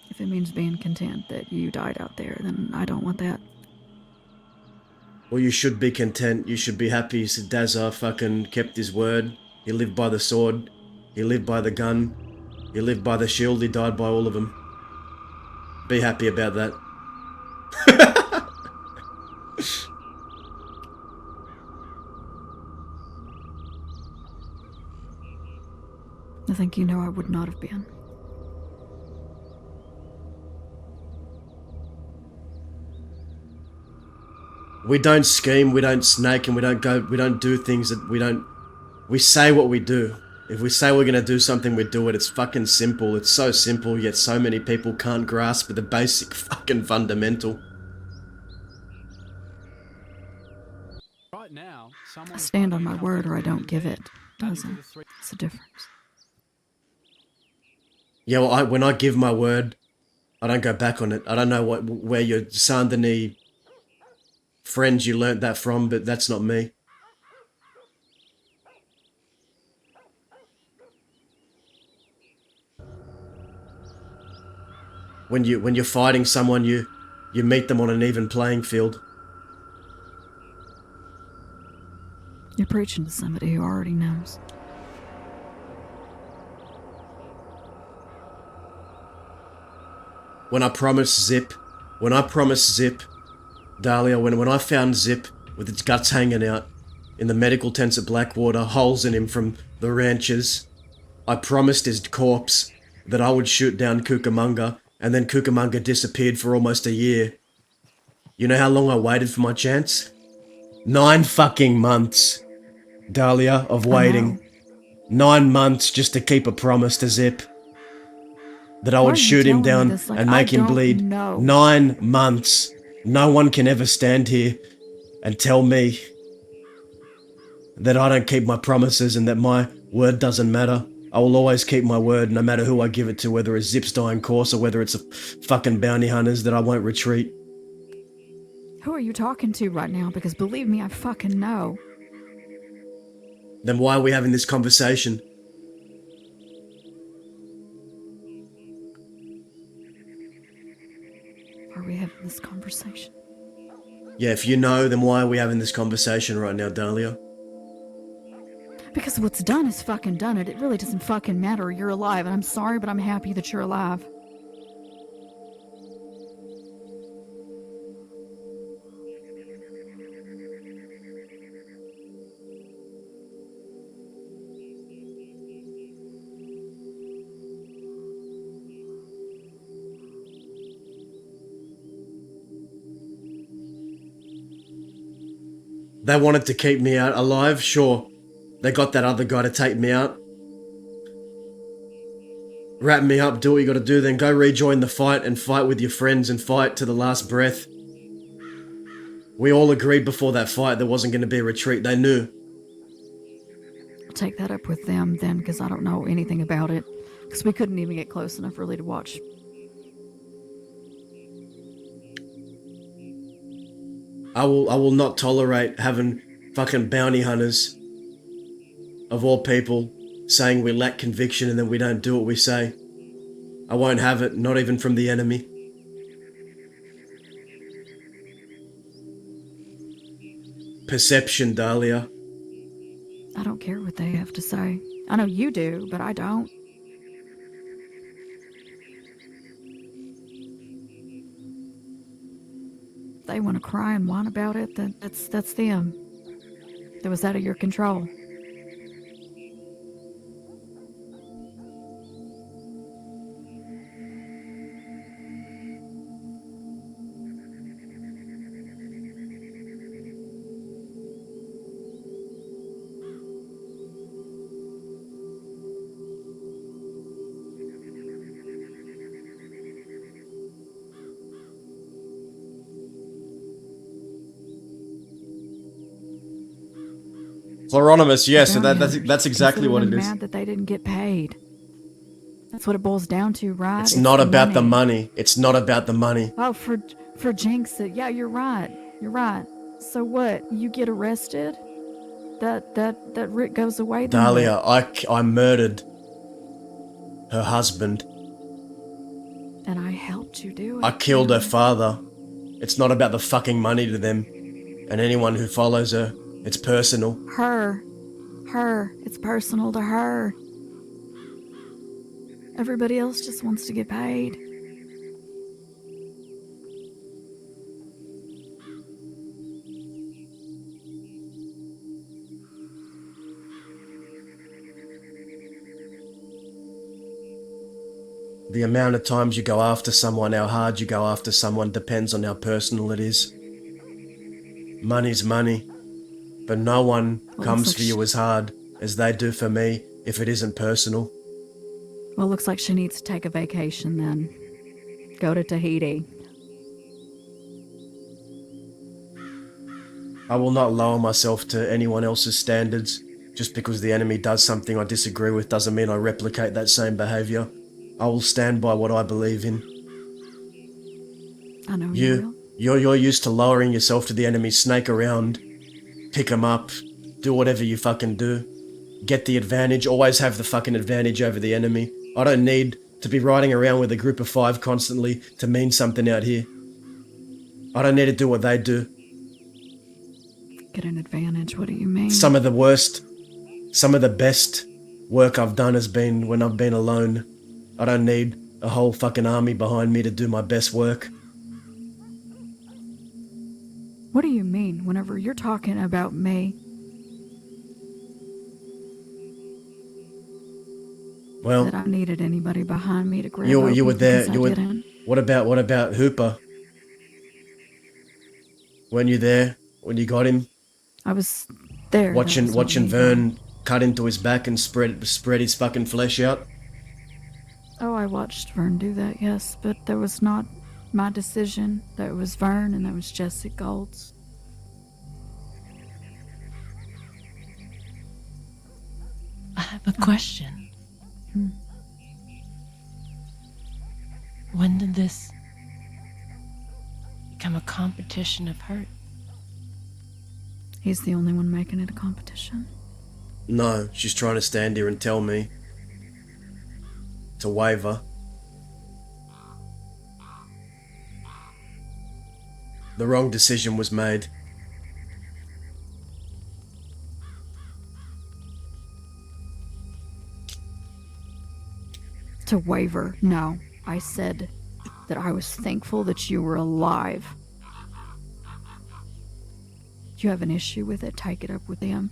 If it means being content that you died out there, then I don't want that. Well, you should be content. You should be happy. Dazza fucking kept his word. He lived by the sword. He lived by the gun. He lived by the shield. He died by all of them. Be happy about that. I think you know I would not have been. We don't scheme, we don't snake, and we don't do things that we say what we do. If we say we're gonna do something, we do it. It's fucking simple. It's so simple, yet so many people can't grasp the basic fucking fundamental. Right now, I stand on my word or I don't give it. Doesn't. It's a difference. Yeah, well, when I give my word, I don't go back on it. I don't know where your Sandini friends you learnt that from, but that's not me. When you're fighting someone, you meet them on an even playing field. You're preaching to somebody who already knows. When I promised Zip, Dahlia, when I found Zip with its guts hanging out in the medical tents at Blackwater, holes in him from the ranches, I promised his corpse that I would shoot down Cucamonga, and then Cucamonga disappeared for almost a year. You know how long I waited for my chance? 9 fucking months, Dahlia, of waiting. 9 months just to keep a promise to Zip. That I Why would are you shoot him telling me down this? Like, and make I him don't bleed. know. 9 months. No one can ever stand here and tell me that I don't keep my promises and that my word doesn't matter. I will always keep my word no matter who I give it to, whether it's Zip's dying course or whether it's a fucking bounty hunters, that I won't retreat. Who are you talking to right now? Because believe me, I fucking know. Then why are we having this conversation? Are we having this conversation? Yeah, if you know, then why are we having this conversation right now, Dahlia? Because what's done is fucking done. It really doesn't fucking matter. You're alive, and I'm sorry, but I'm happy that you're alive. They wanted to keep me out alive, sure. They got that other guy to take me out. Wrap me up, do what you gotta do, then go rejoin the fight and fight with your friends and fight to the last breath. We all agreed before that fight there wasn't gonna be a retreat, they knew. I'll take that up with them then, because I don't know anything about it. Because we couldn't even get close enough really to watch. I will not tolerate having fucking bounty hunters, of all people, saying we lack conviction and then we don't do what we say. I won't have it, not even from the enemy. Perception, Dahlia. I don't care what they have to say. I know you do, but I don't. If they want to cry and whine about it, then that's them. That was out of your control. Chloronimus, yes, Bounty that's hunters. exactly Consider what them it is. mad that they didn't get paid. That's what it boils down to, right? It's not the about the money. It's not about the money. Oh, for Jinx, yeah, you're right. You're right. So what? You get arrested? That Rick goes away. Then Dahlia, what? I murdered her husband. And I helped you do it. I killed her father. It's not about the fucking money to them. And anyone who follows her, it's personal. Her. It's personal to her. Everybody else just wants to get paid. The amount of times you go after someone, how hard you go after someone depends on how personal it is. Money's money, but no one Well, comes looks for like you as hard as they do for me if it isn't personal. Well, looks like she needs to take a vacation then. Go to Tahiti. I will not lower myself to anyone else's standards. Just because the enemy does something I disagree with doesn't mean I replicate that same behaviour. I will stand by what I believe in. I know you will. You're used to lowering yourself to the enemy, snake around, pick 'em up, do whatever you fucking do. Get the advantage, always have the fucking advantage over the enemy. I don't need to be riding around with a group of 5 constantly to mean something out here. I don't need to do what they do. Get an advantage. What do you mean? Some of the best work I've done has been when I've been alone. I don't need a whole fucking army behind me to do my best work. What do you mean whenever you're talking about me? Well, That I needed anybody behind me to grab you Opie were there. because You I were. didn't. What about Hooper? When you there? When you got him? I was there. That Watching was what made Vern cut into his back and spread his fucking flesh out. Oh, I watched Vern do that, yes, but that was not my decision. That was Vern and that was Jesse Gold's. I have a question. When did this become a competition of hurt? He's the only one making it a competition. No, she's trying to stand here and tell me to waver. The wrong decision was made. To waver. No. I said that I was thankful that you were alive. You have an issue with it, take it up with him.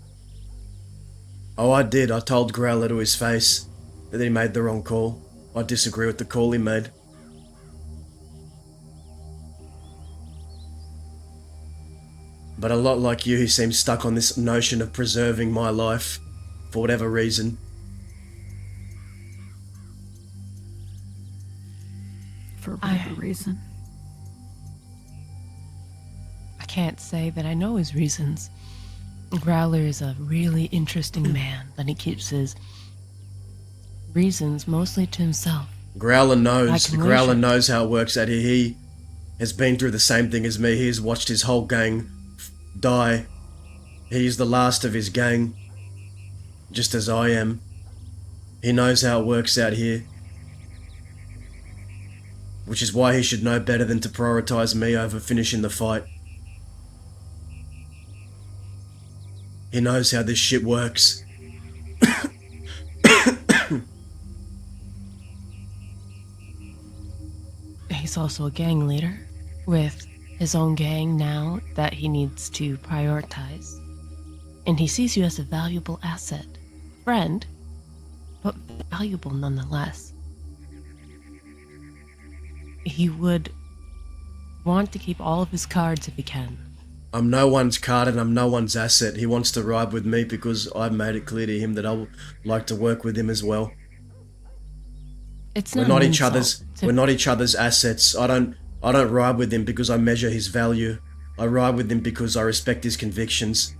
Oh, I did. I told Growler to his face that he made the wrong call. I disagree with the call he made. But a lot like you, he seems stuck on this notion of preserving my life for whatever reason. For whatever reason. I can't say that I know his reasons. Growler is a really interesting man, that he keeps his reasons mostly to himself. Growler knows. I can Growler wish it. knows how it works out here. He has been through the same thing as me. He's watched his whole gang die. He's the last of his gang, just as I am. He knows how it works out here. Which is why he should know better than to prioritize me over finishing the fight. He knows how this shit works. He's also a gang leader with his own gang now that he needs to prioritize. And he sees you as a valuable asset. Friend, but valuable nonetheless. He would want to keep all of his cards if he can. I'm no one's card and I'm no one's asset. He wants to ride with me because I've made it clear to him that I would like to work with him as well. It's We're not not an each insult other's. to- We're not each other's assets. I don't ride with him because I measure his value. I ride with him because I respect his convictions.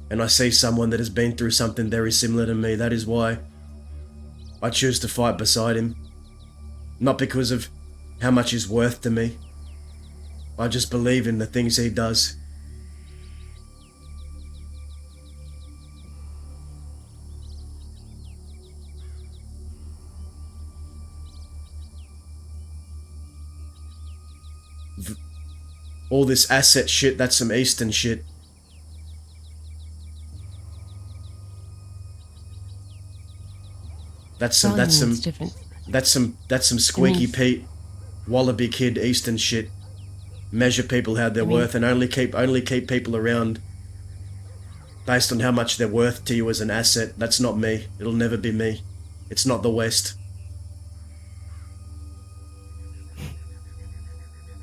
And I see someone that has been through something very similar to me. That is why I choose to fight beside him. Not because of how much he's worth to me. I just believe in the things he does. All this asset shit, that's some Eastern shit. That's some different. That's some squeaky means- Pete, Wallaby Kid Eastern shit. Measure people how they're worth and only keep people around based on how much they're worth to you as an asset. That's not me. It'll never be me. It's not the West.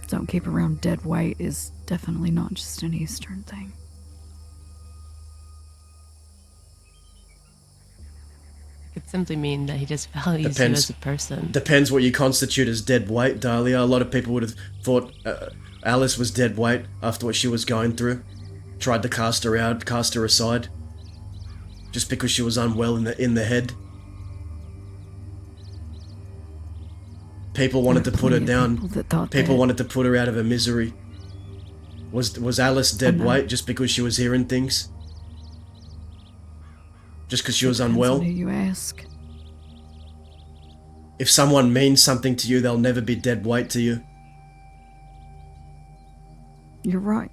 don't keep around dead weight is definitely not just an Eastern thing. It could simply mean that he just values you as a person. Depends what you constitute as dead weight, Dahlia. A lot of people would have thought Alice was dead weight after what she was going through. Tried to cast her out, cast her aside. Just because she was unwell in the head. People wanted to put her down. People wanted to put her out of her misery. Was Alice dead weight just because she was hearing things? Just because she was unwell? Depends on who you ask. If someone means something to you, they'll never be dead weight to you. You're right.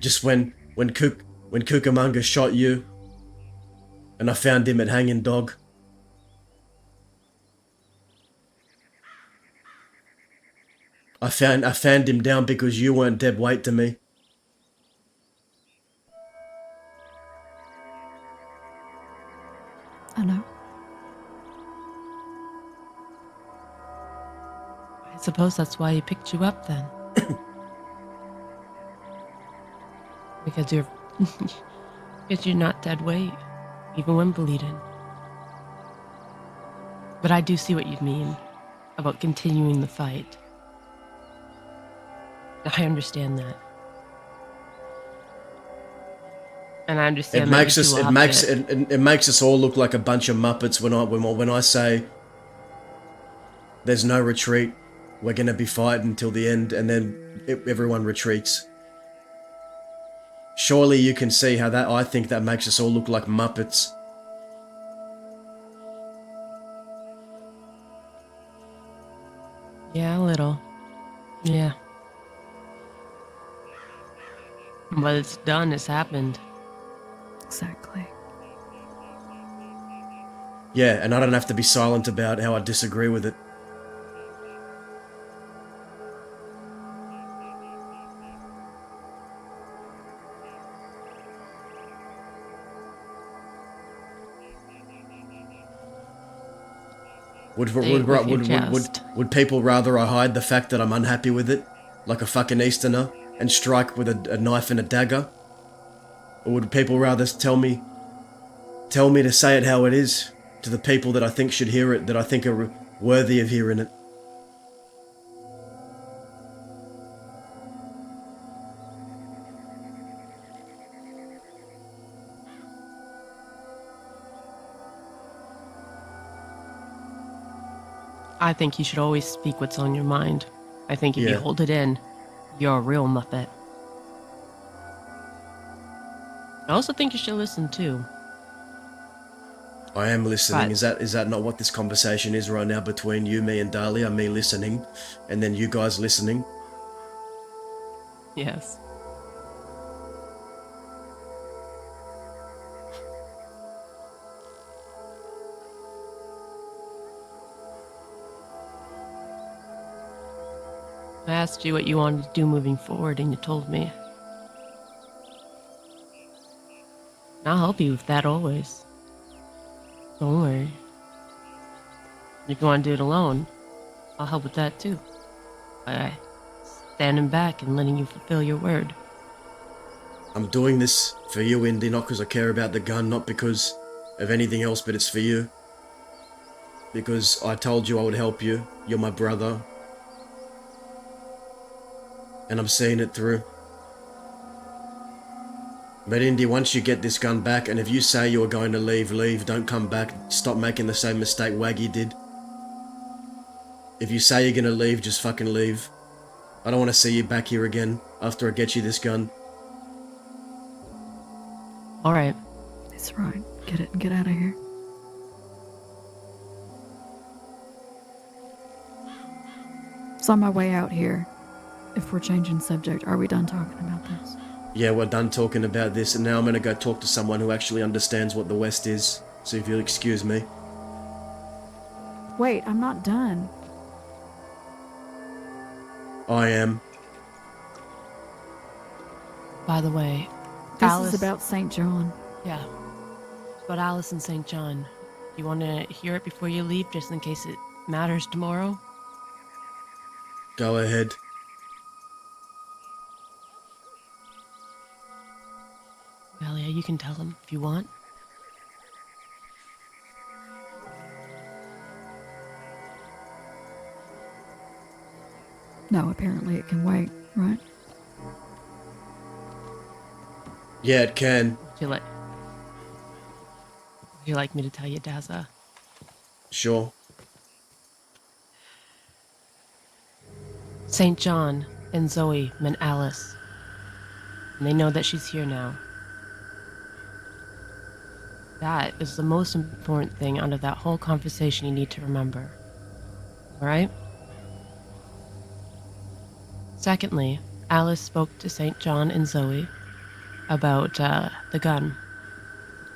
Just when Cucamonga shot you, and I found him at Hanging Dog. I found him down because you weren't dead weight to me. I know. I suppose that's why he picked you up then. Because you're not dead weight, even when bleeding. But I do see what you mean about continuing the fight. I understand that. And I understand it makes us all look like a bunch of muppets when I say there's no retreat, we're gonna be fighting till the end, and then everyone retreats. Surely you can see how I think that makes us all look like muppets. Yeah, a little. Yeah. But it's done, it's happened. Exactly. Yeah, and I don't have to be silent about how I disagree with it. Would people rather I hide the fact that I'm unhappy with it, like a fucking Easterner, and strike with a knife and a dagger? Or would people rather tell me to say it how it is, to the people that I think should hear it, that I think are worthy of hearing it? I think you should always speak what's on your mind. I think if you hold it in, you're a real muppet. I also think you should listen too. I am listening. But Is that not what this conversation is right now between you, me, and Dahlia? Me listening, and then you guys listening? yes. I asked you what you wanted to do moving forward, and you told me. I'll help you with that always. Don't worry. If you want to do it alone, I'll help with that too. By standing back and letting you fulfill your word. I'm doing this for you, Indy, not because I care about the gun, not because of anything else, but it's for you. Because I told you I would help you. You're my brother. And I'm seeing it through. But Indy, once you get this gun back, and if you say you are going to leave, leave. Don't come back. Stop making the same mistake Waggy did. If you say you're going to leave, just fucking leave. I don't want to see you back here again after I get you this gun. Alright. That's right. Get it and get out of here. So on my way out here, if we're changing subject, are we done talking about this? Yeah, we're done talking about this, and now I'm going to go talk to someone who actually understands what the West is. So if you'll excuse me. Wait, I'm not done. I am. By the way, This Alice... is about St. John. Yeah. It's about Alice and St. John. You want to hear it before you leave, just in case it matters tomorrow? Go ahead. Valia, you can tell him if you want. No, apparently it can wait, right? Yeah, it can. Would you like me to tell you, Daza? Sure. St. John and Zoe meant Alice. And they know that she's here now. That is the most important thing out of that whole conversation you need to remember. Alright? Secondly, Alice spoke to St. John and Zoe about the gun,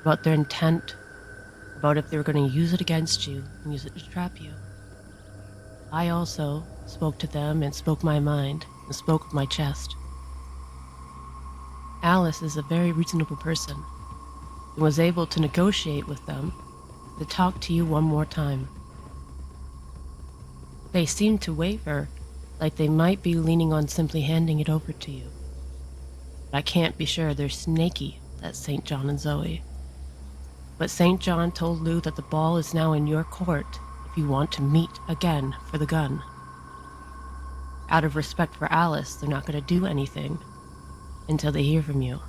about their intent, about if they were going to use it against you and use it to trap you. I also spoke to them and spoke my mind and spoke with my chest. Alice is a very reasonable person and was able to negotiate with them to talk to you one more time. They seemed to waver, like they might be leaning on simply handing it over to you. But I can't be sure. They're snaky, that's St. John and Zoe. But St. John told Lou that the ball is now in your court if you want to meet again for the gun. Out of respect for Alice, they're not going to do anything until they hear from you.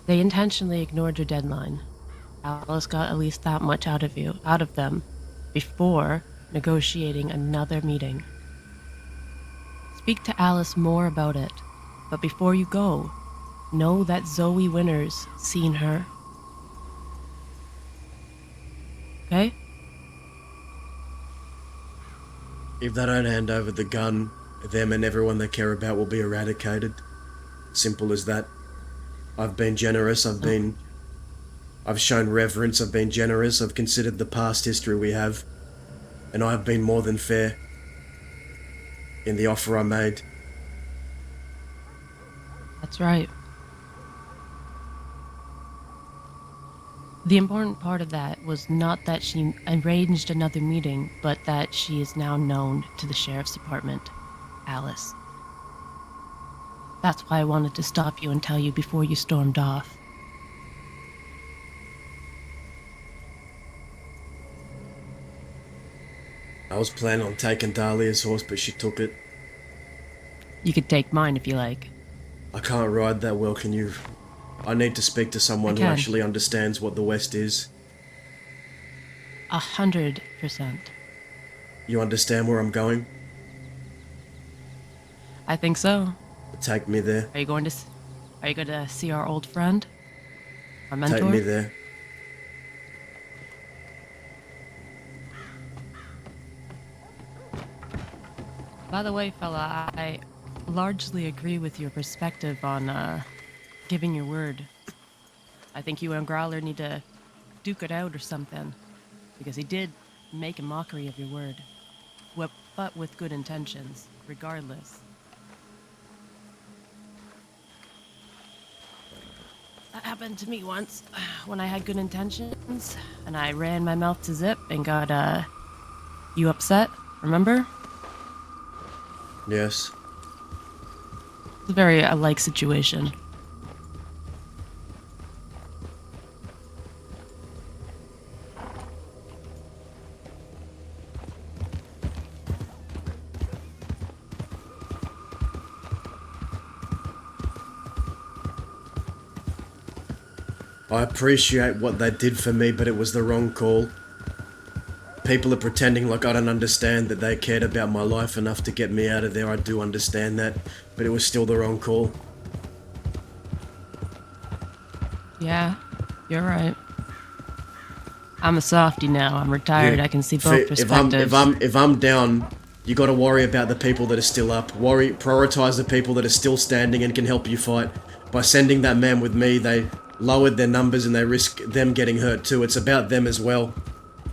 They intentionally ignored your deadline. Alice got at least that much out of them, before negotiating another meeting. Speak to Alice more about it, but before you go, know that Zoe Winter's seen her. Okay? If they don't hand over the gun, them and everyone they care about will be eradicated. Simple as that. I've been generous, I've shown reverence, I've been generous, I've considered the past history we have, and I've been more than fair in the offer I made. That's right. The important part of that was not that she arranged another meeting, but that she is now known to the sheriff's department, Alice. That's why I wanted to stop you and tell you before you stormed off. I was planning on taking Dahlia's horse, but she took it. You could take mine if you like. I can't ride that well, can you? I need to speak to someone who can. actually understands what the West is. 100%. You understand where I'm going? I think so. Take me there. Are you going to see our old friend? Our mentor? Take me there. By the way, fella, I largely agree with your perspective on giving your word. I think you and Growler need to duke it out or something, because he did make a mockery of your word, but with good intentions, regardless. That happened to me once, when I had good intentions, and I ran my mouth to zip and got you upset, remember? Yes. It's a very alike situation. I appreciate what they did for me, but it was the wrong call. People are pretending like I don't understand that they cared about my life enough to get me out of there. I do understand that, but it was still the wrong call. Yeah, you're right. I'm a softie now. I'm retired. Yeah. I can see both perspectives. If I'm down, you got to worry about the people that are still up. Prioritize the people that are still standing and can help you fight. By sending that man with me, they lowered their numbers and they risk them getting hurt too. It's about them as well.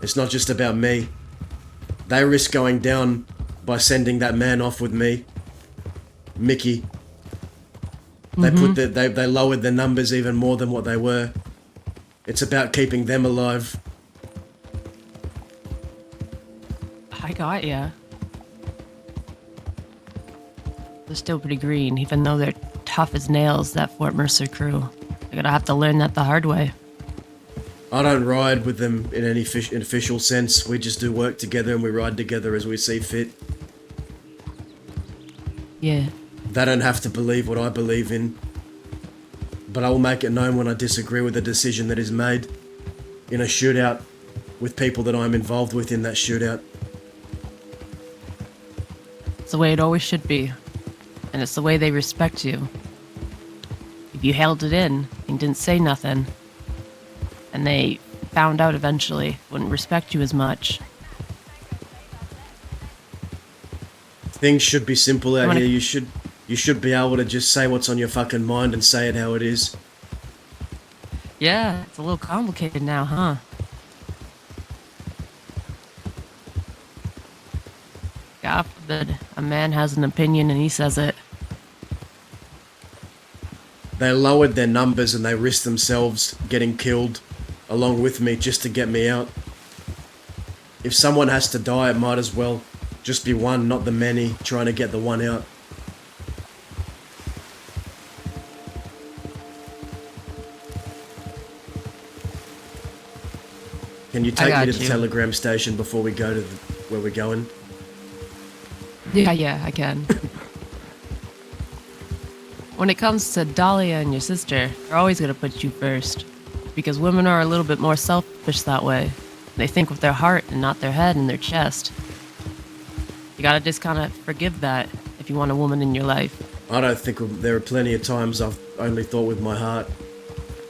It's not just about me. They risk going down by sending that man off with me, Mickey. They they lowered their numbers even more than what they were. It's about keeping them alive. I got ya. They're still pretty green, even though they're tough as nails, that Fort Mercer crew. They're gonna have to learn that the hard way. I don't ride with them in any official sense. We just do work together and we ride together as we see fit. Yeah. They don't have to believe what I believe in. But I will make it known when I disagree with a decision that is made in a shootout with people that I'm involved with in that shootout. It's the way it always should be. And it's the way they respect you. If you held it in and didn't say nothing, and they found out eventually, wouldn't respect you as much. Things should be simple out wanna- here. You should be able to just say what's on your fucking mind and say it how it is. Yeah, it's a little complicated now, huh? God forbid a man has an opinion and he says it. They lowered their numbers and they risked themselves getting killed along with me just to get me out. If someone has to die, it might as well just be one, not the many, trying to get the one out. Can you take me got to the you. telegram station before we go to where we're going? Yeah, I can. When it comes to Dahlia and your sister, they're always gonna put you first. Because women are a little bit more selfish that way. They think with their heart and not their head and their chest. You gotta just kinda forgive that if you want a woman in your life. I don't think there are plenty of times I've only thought with my heart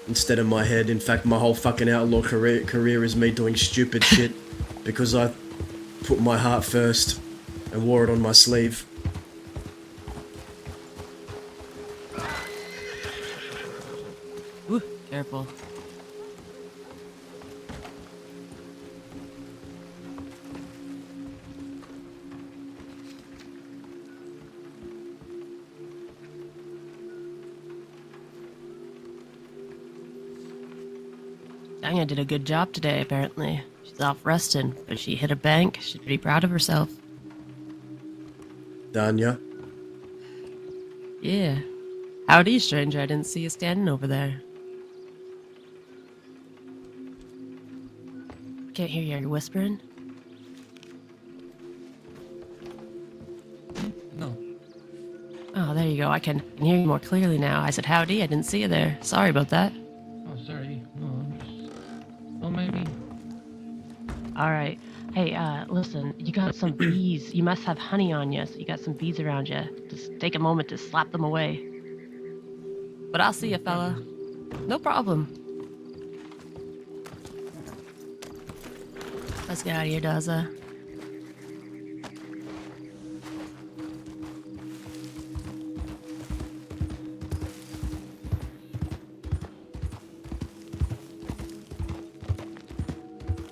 instead of my head. In fact, my whole fucking outlaw career is me doing stupid shit because I put my heart first and wore it on my sleeve. Ooh, careful. Danya did a good job today, apparently. She's off resting, but she hit a bank. She's pretty proud of herself. Danya? Yeah. Howdy, stranger. I didn't see you standing over there. Can't hear you. Are you whispering? No. Oh, there you go. I can hear you more clearly now. I said howdy. I didn't see you there. Sorry about that. Oh, sorry. No, I'm just... Well, maybe. All right. Hey, listen. You got some bees. You must have honey on you, so you got some bees around you. Just take a moment to slap them away. But I'll see you, fella. No problem. Let's get out of here, Daza.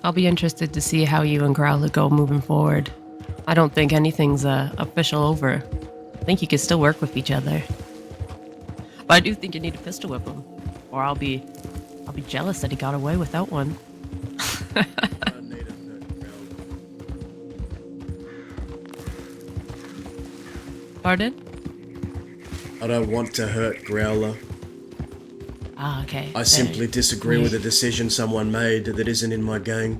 I'll be interested to see how you and Growler go moving forward. I don't think anything's official over. I think you can still work with each other. But I do think you need a pistol whip him, or I'll be jealous that he got away without one. Pardon? I don't want to hurt Growler. Ah, okay. I simply disagree with a decision someone made that isn't in my gang.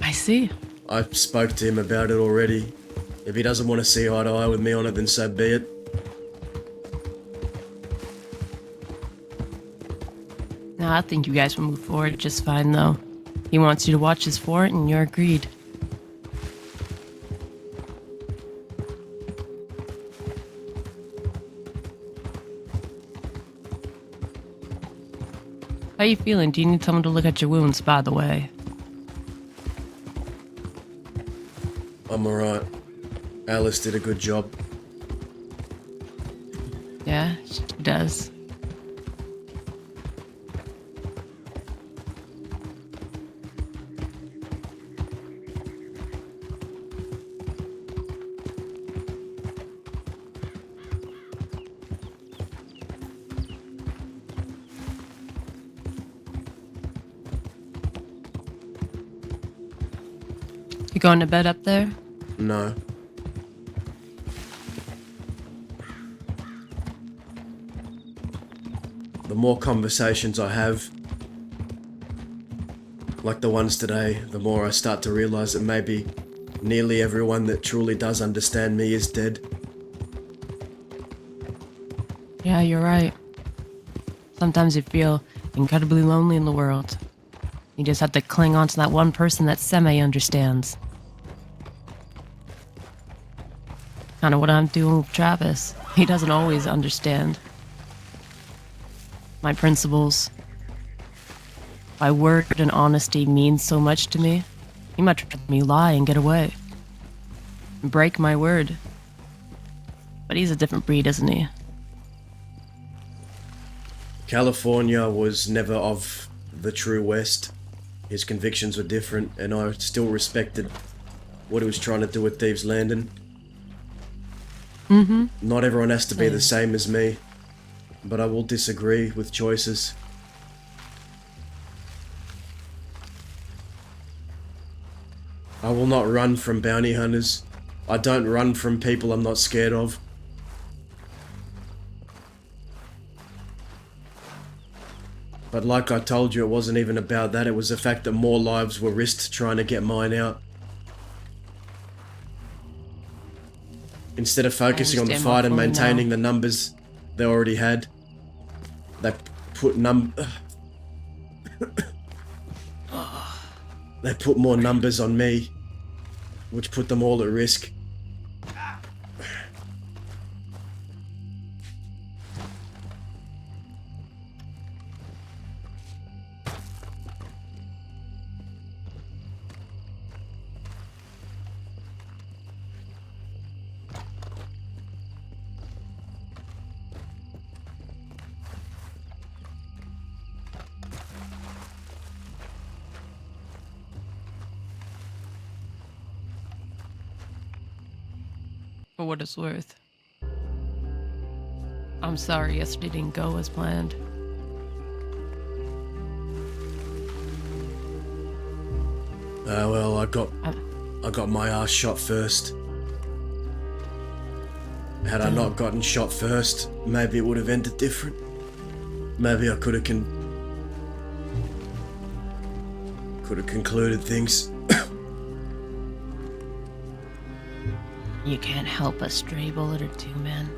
I see. I spoke to him about it already. If he doesn't want to see eye to eye with me on it, then so be it. No, I think you guys will move forward just fine, though. He wants you to watch his fort, and you're agreed. How you feeling? Do you need someone to look at your wounds, by the way? I'm alright. Alice did a good job. Yeah, she does. You going to bed up there? No. The more conversations I have, like the ones today, the more I start to realize that maybe nearly everyone that truly does understand me is dead. Yeah, you're right. Sometimes you feel incredibly lonely in the world. You just have to cling on to that one person that semi-understands. Kind of what I'm doing with Travis. He doesn't always understand my principles. My word and honesty means so much to me. He might let me lie and get away. Break my word. But he's a different breed, isn't he? California was never of the true West. His convictions were different, and I still respected what he was trying to do with Thieves Landing. Mm-hmm. Not everyone has to be the same as me, but I will disagree with choices. I will not run from bounty hunters. I don't run from people I'm not scared of. But like I told you, it wasn't even about that. It was the fact that more lives were risked trying to get mine out. Instead of focusing on the fight and maintaining the numbers they already had, they put they put more numbers on me, which put them all at risk. For what it's worth. I'm sorry yesterday didn't go as planned. Well, I got my ass shot first. Had I not gotten shot first, maybe it would have ended different. Maybe I could have concluded things. You can't help a stray bullet or two, man.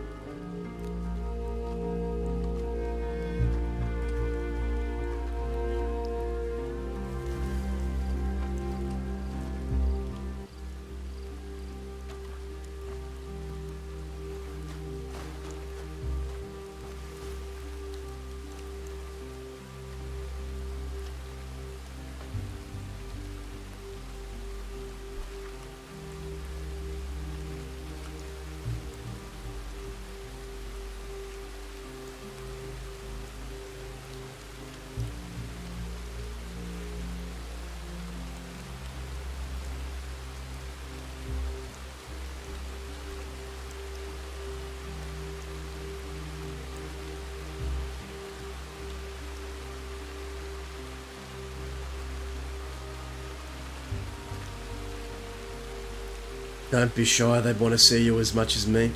Don't be shy, they'd want to see you as much as me.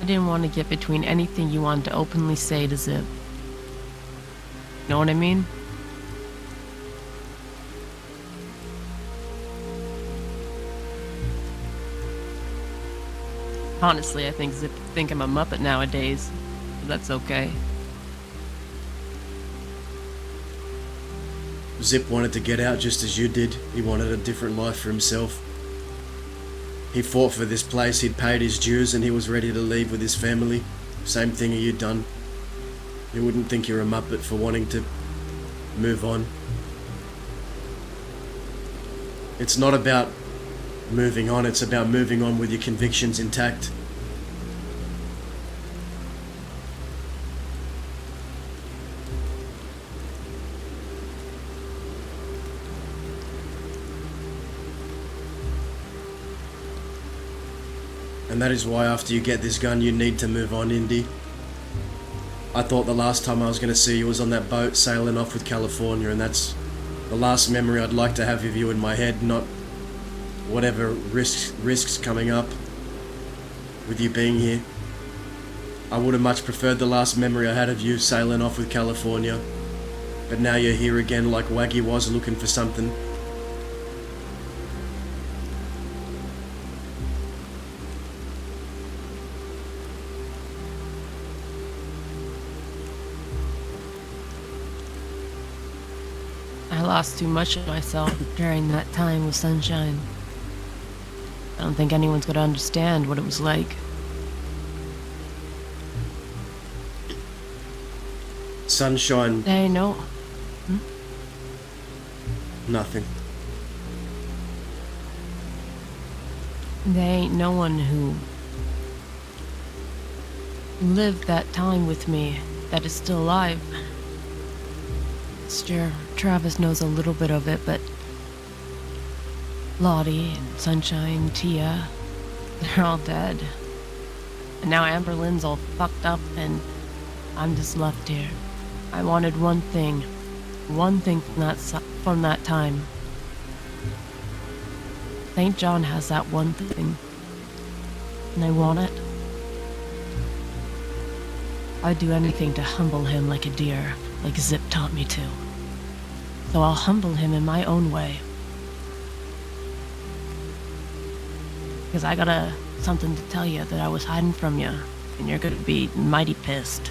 I didn't want to get between anything you wanted to openly say to Zip. Know what I mean? Honestly, I think Zip think I'm a Muppet nowadays. But that's okay. Zip wanted to get out just as you did. He wanted a different life for himself. He fought for this place, he'd paid his dues, and he was ready to leave with his family. Same thing you'd done. You wouldn't think you're a Muppet for wanting to move on. It's not about moving on, it's about moving on with your convictions intact. And that is why after you get this gun, you need to move on, Indy. I thought the last time I was going to see you was on that boat sailing off with California, and that's the last memory I'd like to have of you in my head, not whatever risks coming up with you being here. I would have much preferred the last memory I had of you sailing off with California, but now you're here again like Waggy was looking for something. I lost too much of myself during that time with Sunshine. I don't think anyone's gonna understand what it was like. Sunshine, They know. nothing. They ain't no one who lived that time with me that is still alive. Sure, Travis knows a little bit of it, but Lottie and Sunshine, Tia, they're all dead. And now Amberlynn's all fucked up and I'm just left here. I wanted one thing from that time. St. John has that one thing, and I want it. I'd do anything to humble him like a deer, like Zip taught me to. So I'll humble him in my own way. Because I got something to tell you that I was hiding from you, and you're gonna be mighty pissed.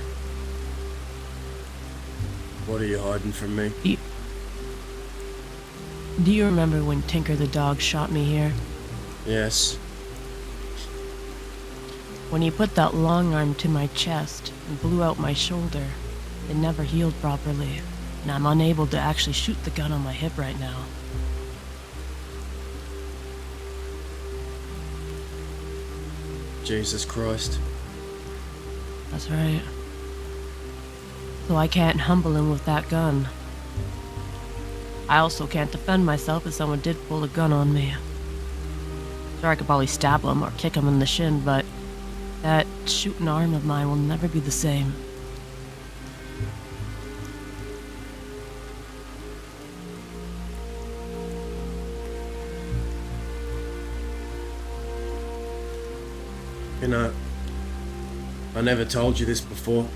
What are you hiding from me? Do you remember when Tinker the dog shot me here? Yes. When he put that long arm to my chest and blew out my shoulder, it never healed properly, and I'm unable to actually shoot the gun on my hip right now. Jesus Christ. That's right. So I can't humble him with that gun. I also can't defend myself if someone did pull a gun on me. Sure, I could probably stab him or kick him in the shin, but that shooting arm of mine will never be the same. You know, I never told you this before,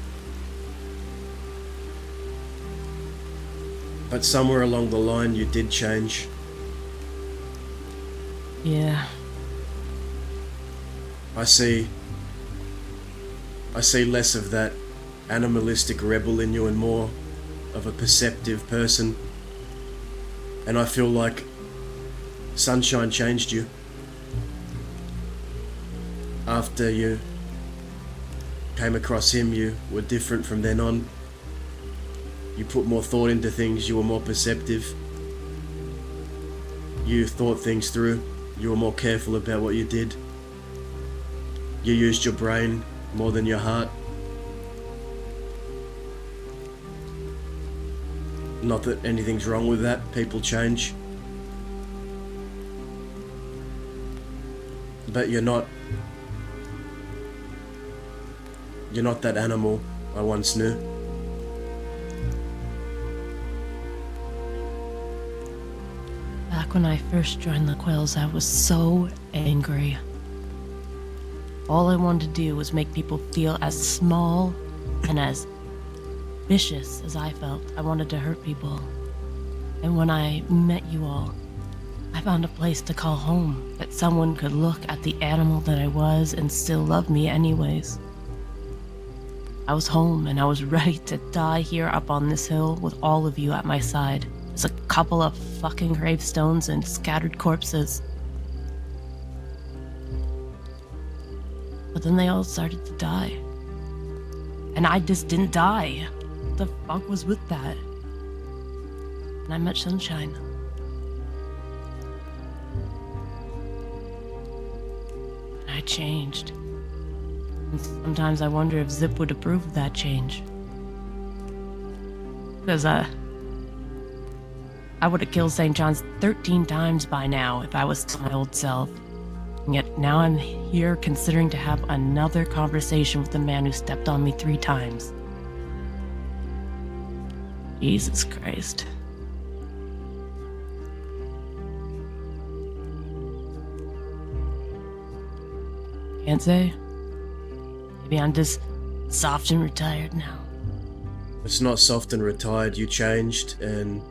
but somewhere along the line you did change. Yeah. I see less of that animalistic rebel in you and more of a perceptive person. And I feel like Sunshine changed you. After you came across him, you were different from then on. You put more thought into things, you were more perceptive. You thought things through, you were more careful about what you did. You used your brain more than your heart. Not that anything's wrong with that, people change. But you're not that animal I once knew. Back when I first joined the Quills, I was so angry. All I wanted to do was make people feel as small and as vicious as I felt. I wanted to hurt people. And when I met you all, I found a place to call home, that someone could look at the animal that I was and still love me anyways. I was home and I was ready to die here up on this hill with all of you at my side. There's a couple of fucking gravestones and scattered corpses. But then they all started to die. And I just didn't die. What the fuck was with that? And I met Sunshine. And I changed. And sometimes I wonder if Zip would approve of that change. Because, I would have killed St. John's 13 times by now if I was still my old self. And yet now I'm here considering to have another conversation with the man who stepped on me 3 times. Jesus Christ. Can't say. Maybe I'm just soft and retired now. It's not soft and retired. You changed and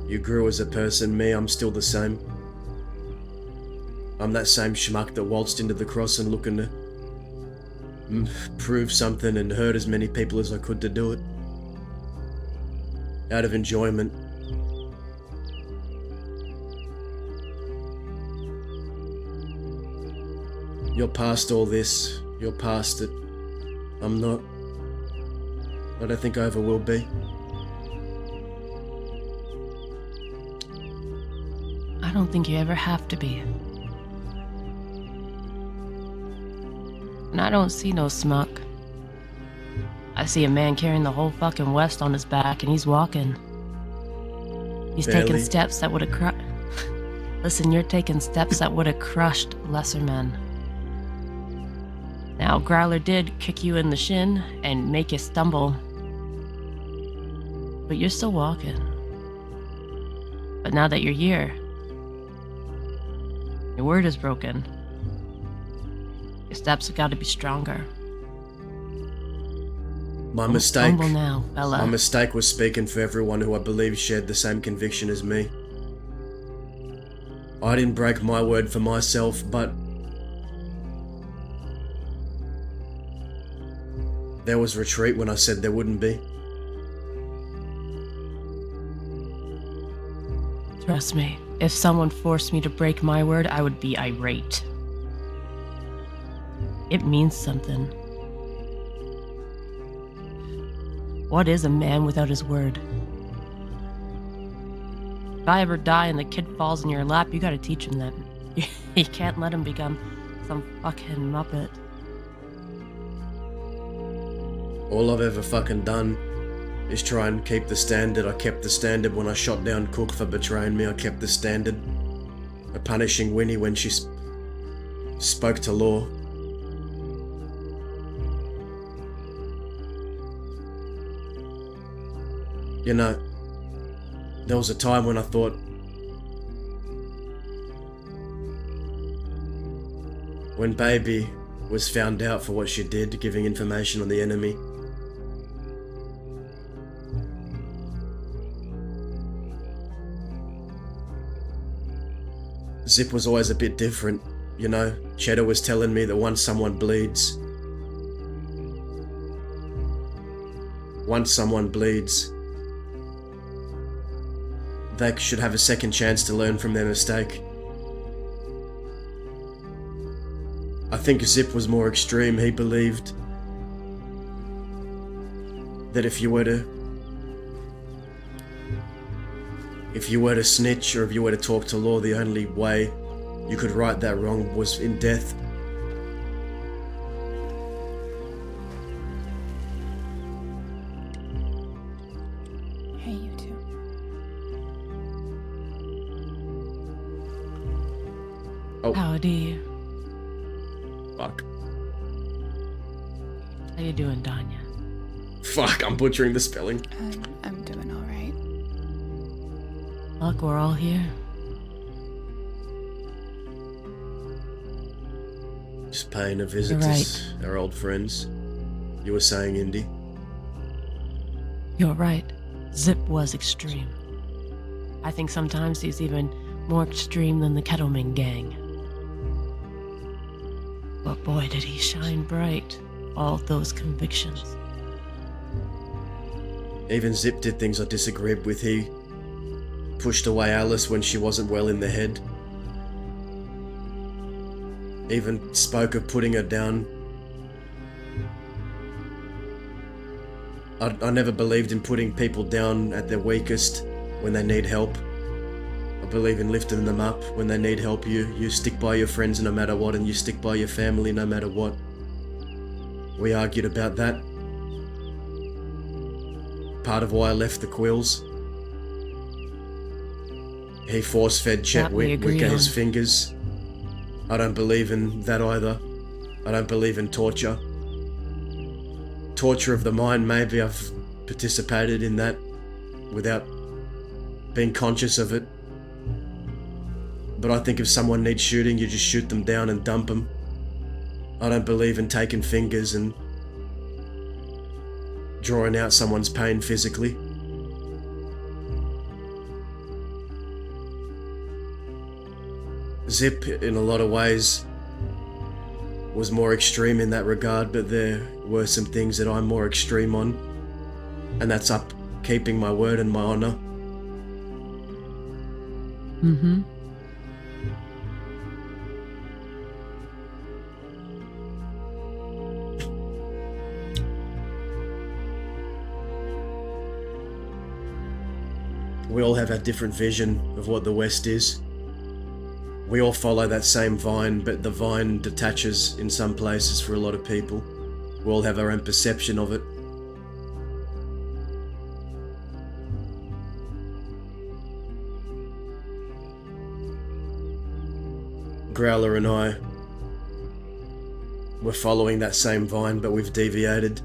you grew as a person. Me, I'm still the same. I'm that same schmuck that waltzed into the cross and looking to prove something and hurt as many people as I could to do it. Out of enjoyment. You're past all this. You're past it. I'm not. I don't think I ever will be. I don't think you ever have to be. And I don't see no smuck. I see a man carrying the whole fucking West on his back, and he's walking. He's taking Barely. steps that would have crushed. Listen, you're taking steps that would have crushed lesser men. Now, Growler did kick you in the shin and make you stumble. But you're still walking. But now that you're here, your word is broken. Your steps have got to be stronger. My mistake. Humble now, fella. My mistake was speaking for everyone who I believe shared the same conviction as me. I didn't break my word for myself, but there was retreat when I said there wouldn't be. Trust me, if someone forced me to break my word, I would be irate. It means something. What is a man without his word? If I ever die and the kid falls in your lap, you gotta teach him that. You can't let him become some fucking muppet. All I've ever fucking done is try and keep the standard. I kept the standard when I shot down Cook for betraying me. I kept the standard of punishing Winnie when she spoke to law. You know, there was a time when I thought, when Baby was found out for what she did, giving information on the enemy, Zip was always a bit different, you know. Cheddar was telling me that once someone bleeds, they should have a second chance to learn from their mistake. I think Zip was more extreme. He believed that if you were to snitch or if you were to talk to law, the only way you could right that wrong was in death. Hey, you two. Oh. Howdy. Fuck. How you doing, Danya? Fuck, I'm butchering the spelling. I'm doing all right. Look, we're all here. Just paying a visit You're to our old friends. You were saying, Indy? You're right. Zip was extreme. I think sometimes he's even more extreme than the Kettleman gang. But boy, did he shine bright. All those convictions. Even Zip did things I disagreed with. He pushed away Alice when she wasn't well in the head. Even spoke of putting her down. I never believed in putting people down at their weakest when they need help. I believe in lifting them up when they need help. You stick by your friends no matter what, and you stick by your family no matter what. We argued about that. Part of why I left the Quills. He force-fed Chet That we Wick agree at his on. fingers. I don't believe in that either. I don't believe in torture. Torture of the mind, maybe I've participated in that without being conscious of it. But I think if someone needs shooting, you just shoot them down and dump them. I don't believe in taking fingers and drawing out someone's pain physically. Zip, in a lot of ways, was more extreme in that regard, but there were some things that I'm more extreme on, and that's up keeping my word and my honor. Mm-hmm. We all have a different vision of what the West is. We all follow that same vine, but the vine detaches in some places for a lot of people. We all have our own perception of it. Growler and I were following that same vine, but we've deviated.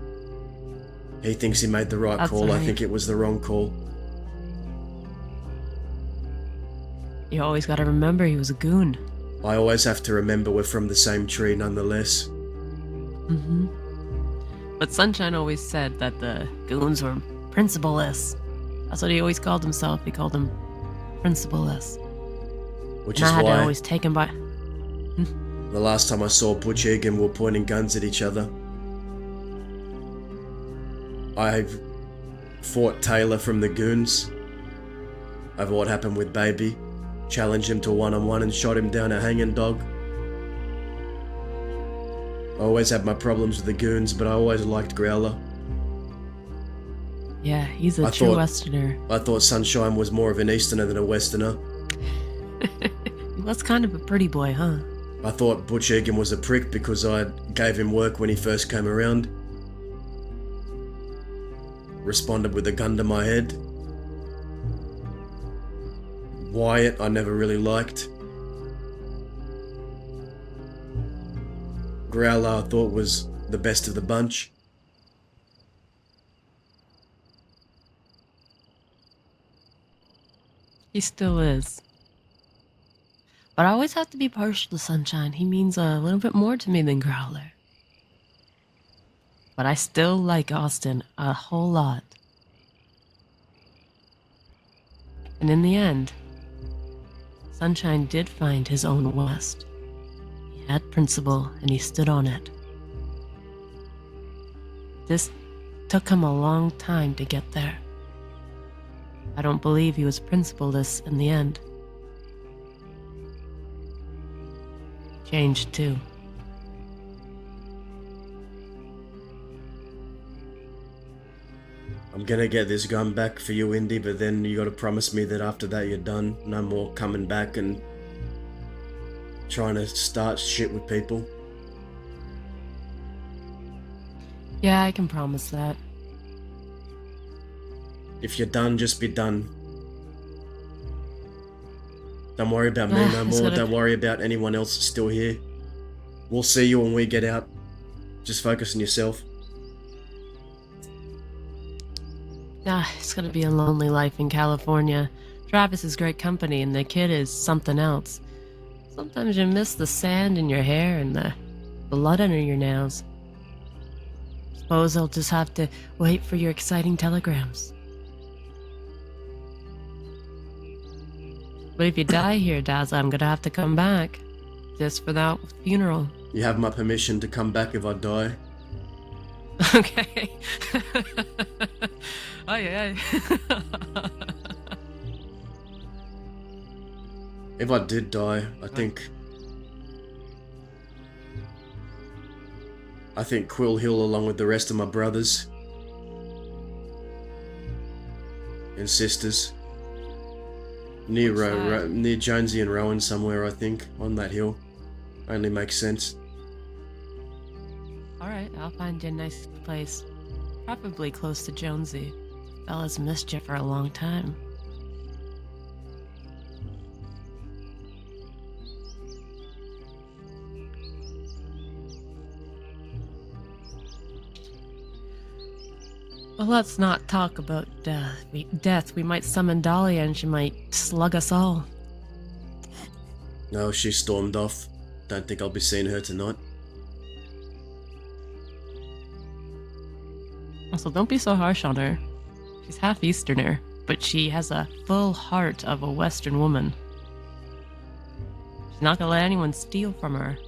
He thinks he made the right That's call. I right. think it was the wrong call. You always gotta remember he was a goon. I always have to remember we're from the same tree nonetheless. Mm-hmm. But Sunshine always said that the goons were principle-less. That's what he always called himself. He called them principle-less. Which And is I had to why always take him by... the last time I saw Butch Egan, we were pointing guns at each other. I fought Taylor from the goons over what happened with Baby. Challenged him to a one-on-one and shot him down a hanging dog. I always had my problems with the goons, but I always liked Growler. Yeah, he's a I true thought- Westerner. I thought Sunshine was more of an Easterner than a Westerner. He was kind of a pretty boy, huh? I thought Butch Egan was a prick because I gave him work when he first came around. Responded with a gun to my head. Wyatt I never really liked. Growler I thought was the best of the bunch. He still is. But I always have to be partial to Sunshine. He means a little bit more to me than Growler. But I still like Austin a whole lot. And in the end, Sunshine did find his own West. He had principle and he stood on it. This took him a long time to get there. I don't believe he was principleless in the end. He changed too. I'm gonna get this gun back for you, Indy, but then you gotta promise me that after that you're done. No more coming back and trying to start shit with people. Yeah, I can promise that. If you're done, just be done. Don't worry about me Ah, no it's more. gotta- Don't worry about anyone else that's still here. We'll see you when we get out. Just focus on yourself. It's gonna be a lonely life in California. Travis is great company and the kid is something else. Sometimes you miss the sand in your hair and the blood under your nails. Suppose I'll just have to wait for your exciting telegrams. But if you die here, Daz, I'm gonna have to come back. Just for that funeral. You have my permission to come back if I die. Okay. Aye. If I did die, I think Quill Hill along with the rest of my brothers and sisters. Near near Jonesy and Rowan somewhere, I think, on that hill. Only makes sense. Alright, I'll find you a nice place. Probably close to Jonesy. Fella's missed you for a long time. Well, let's not talk about death. We might summon Dahlia and she might slug us all. No, she stormed off. Don't think I'll be seeing her tonight. Also, don't be so harsh on her. She's half Easterner, but she has a full heart of a Western woman. She's not gonna let anyone steal from her.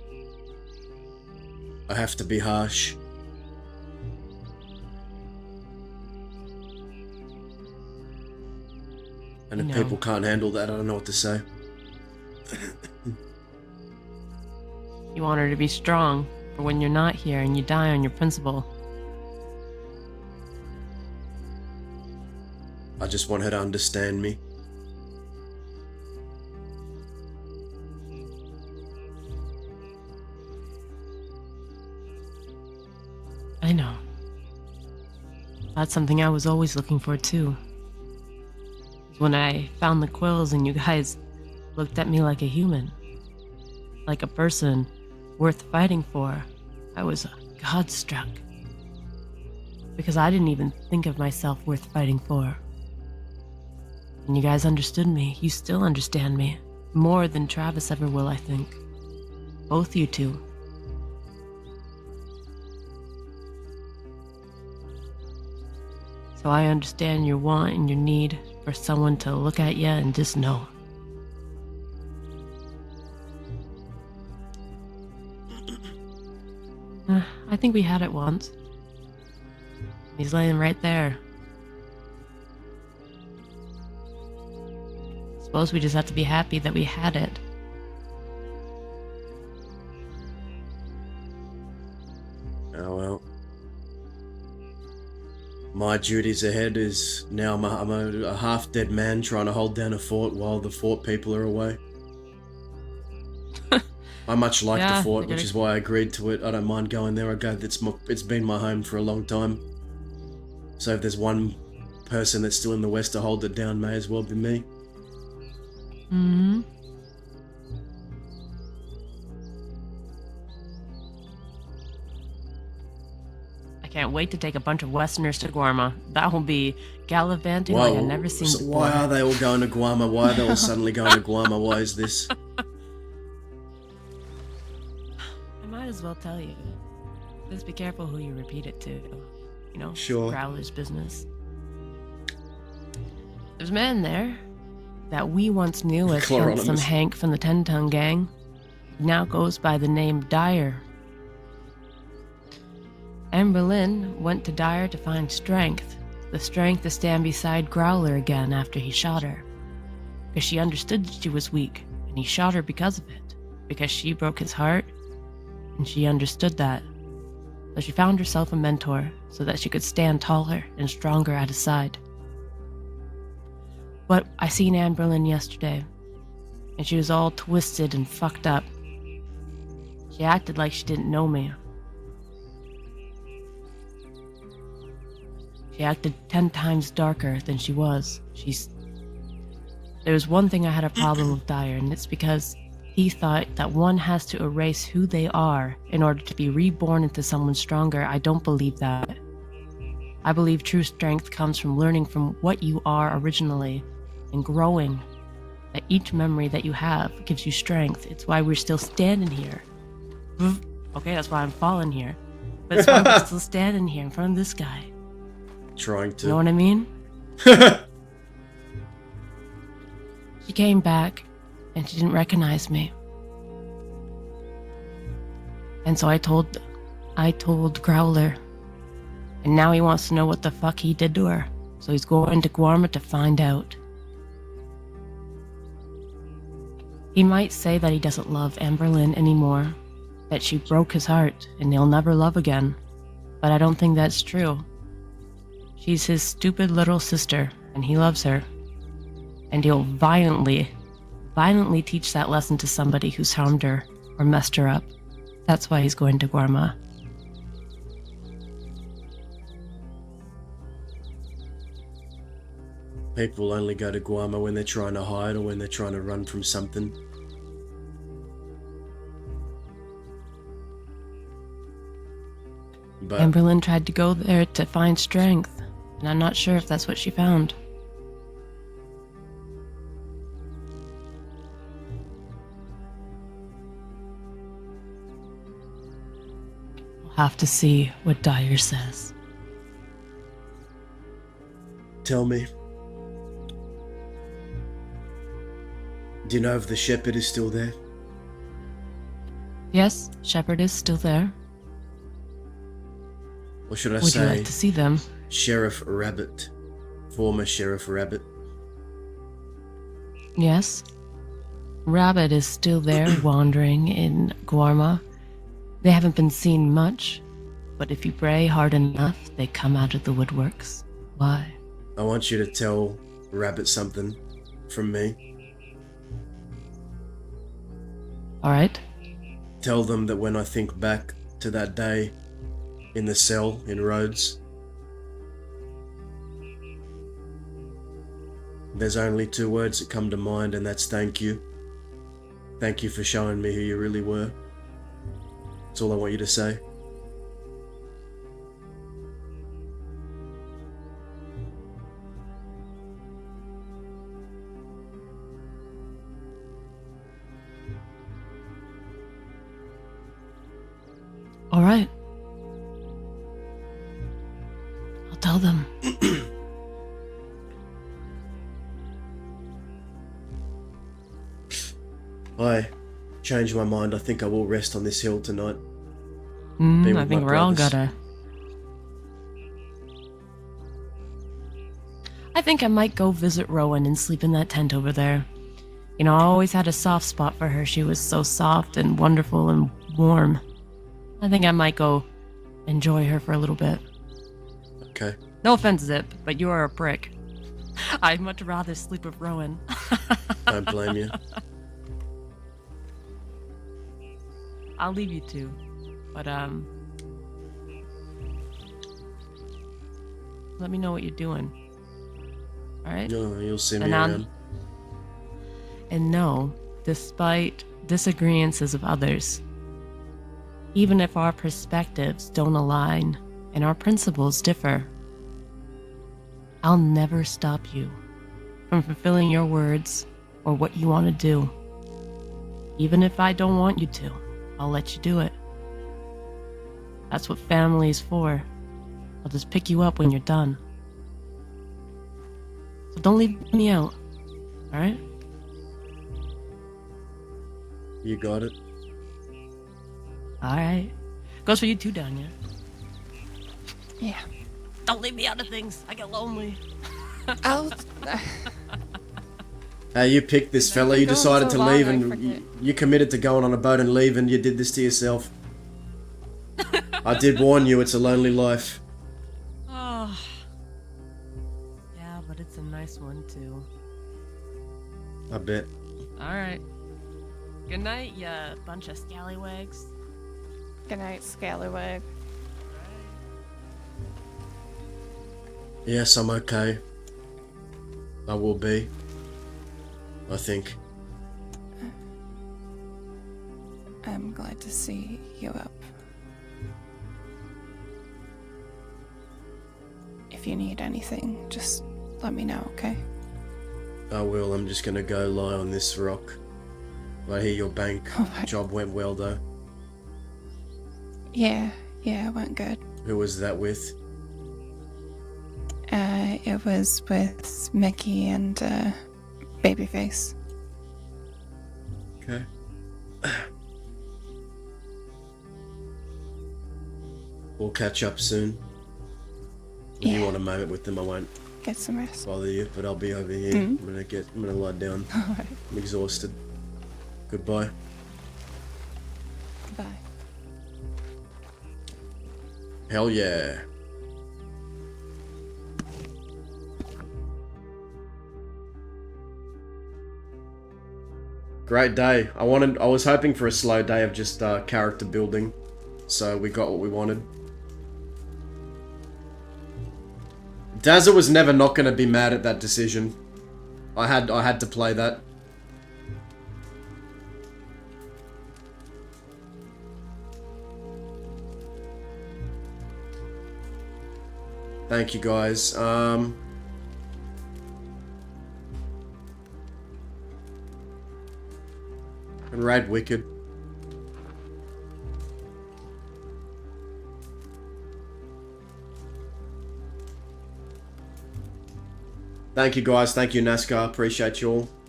I have to be harsh. And if No. people can't handle that, I don't know what to say. You want her to be strong for when you're not here and you die on your principle. I just want her to understand me. I know. That's something I was always looking for too. When I found the quills and you guys looked at me like a human, like a person worth fighting for, I was godstruck. Because I didn't even think of myself worth fighting for. And you guys understood me. You still understand me. More than Travis ever will, I think. Both you two. So I understand your want and your need for someone to look at you and just know. I think we had it once. He's laying right there. Suppose we just have to be happy that we had it. Oh well. My duties ahead is now I'm a half-dead man trying to hold down a fort while the fort people are away. I much like Yeah, the fort, I which gotta- is why I agreed to it. I don't mind going there. It's been my home for a long time. So if there's one person that's still in the west to hold it down, may as well be me. Mm-hmm. I can't wait to take a bunch of Westerners to Guarma. That will be gallivanting like I've never seen so before. why are they all going to Guarma? Why are they all suddenly going to Guarma? Why is this? I might as well tell you. Just be careful who you repeat it to. You know, Sure. Growler's business. There's a man there that we once knew as Handsome Chloronimus. Hank from the 10-Ton Gang. He now goes by the name Dyer. Amber Lynn went to Dyer to find strength. The strength to stand beside Growler again after he shot her. Because she understood that she was weak, and he shot her because of it. Because she broke his heart, and she understood that. So she found herself a mentor so that she could stand taller and stronger at his side. But I seen Amber Lynn yesterday, and she was all twisted and fucked up. She acted like she didn't know me. She acted 10 times darker than she was. There was one thing I had a problem with Dyer, and it's because he thought that one has to erase who they are in order to be reborn into someone stronger. I don't believe that. I believe true strength comes from learning from what you are originally and growing. That each memory that you have gives you strength. It's why we're still standing here. Okay, that's why I'm falling here. But it's why we're still standing here in front of this guy. Trying to. You know what I mean? She came back, and she didn't recognize me. And so I told Growler. And now he wants to know what the fuck he did to her. So he's going to Guarma to find out. He might say that he doesn't love Amber Lynn anymore, that she broke his heart and they'll never love again. But I don't think that's true. She's his stupid little sister, and he loves her. And he'll violently teach that lesson to somebody who's harmed her or messed her up. That's why he's going to Guarma. People only go to Guarma when they're trying to hide or when they're trying to run from something. But Amber Lynn tried to go there to find strength, and I'm not sure if that's what she found. We'll have to see what Dyer says. tell me. Do you know if the shepherd is still there? Yes, Shepherd is still there. Or should I Would you say like to see them? Sheriff Rabbit? Former Sheriff Rabbit. Yes. Rabbit is still there wandering in Guarma. They haven't been seen much, but if you pray hard enough, they come out of the woodworks. Why? I want you to tell Rabbit something from me. Alright. Tell them that when I think back to that day in the cell in Rhodes, there's only 2 words that come to mind, and that's thank you. Thank you for showing me who you really were. That's all I want you to say. Alright. I'll tell them. I changed my mind. I think I will rest on this hill tonight. Be I with think my we're all brothers. gotta. I think I might go visit Rowan and sleep in that tent over there. You know, I always had a soft spot for her. She was so soft and wonderful and warm. I think I might go enjoy her for a little bit. Okay. No offense, Zip, but you are a prick. I'd much rather sleep with Rowan. Don't blame you. I'll leave you two. But, let me know what you're doing. Alright? You'll see me And around. And no, despite disagreements of others, even if our perspectives don't align and our principles differ, I'll never stop you from fulfilling your words or what you want to do. Even if I don't want you to, I'll let you do it. That's what family is for. I'll just pick you up when you're done. So don't leave me out, alright? You got it. Alright. Goes for you too, Danya. Yeah. Don't leave me out of things. I get lonely. I'll. Hey, you picked this fella. You Going decided so to long, leave, I and forget. you committed to going on a boat and leave, and you did this to yourself. I did warn you. It's a lonely life. Oh. Yeah, but it's a nice one too. I bet. Alright. Good night, you bunch of scallywags. Good night, Scallywag. Yes, I'm okay. I will be. I think. I'm glad to see you up. If you need anything, just let me know, okay? I will. I'm just gonna go lie on this rock. I hear your bank Alright. job went well, though. Yeah, it went good. Who was that with? It was with Mickey and Babyface. Okay. We'll catch up soon. If you Yeah. want a moment with them, I won't Get some rest. bother you, but I'll be over here. Mhm. I'm gonna lie down. Alright, I'm exhausted. Goodbye. bye. Hell yeah. Great day. I was hoping for a slow day of just character building, so we got what we wanted. Dazza was never not gonna be mad at that decision. I had to play that. Thank you guys. And raid Wicked. Thank you, guys. Thank you, NASCAR. Appreciate you all.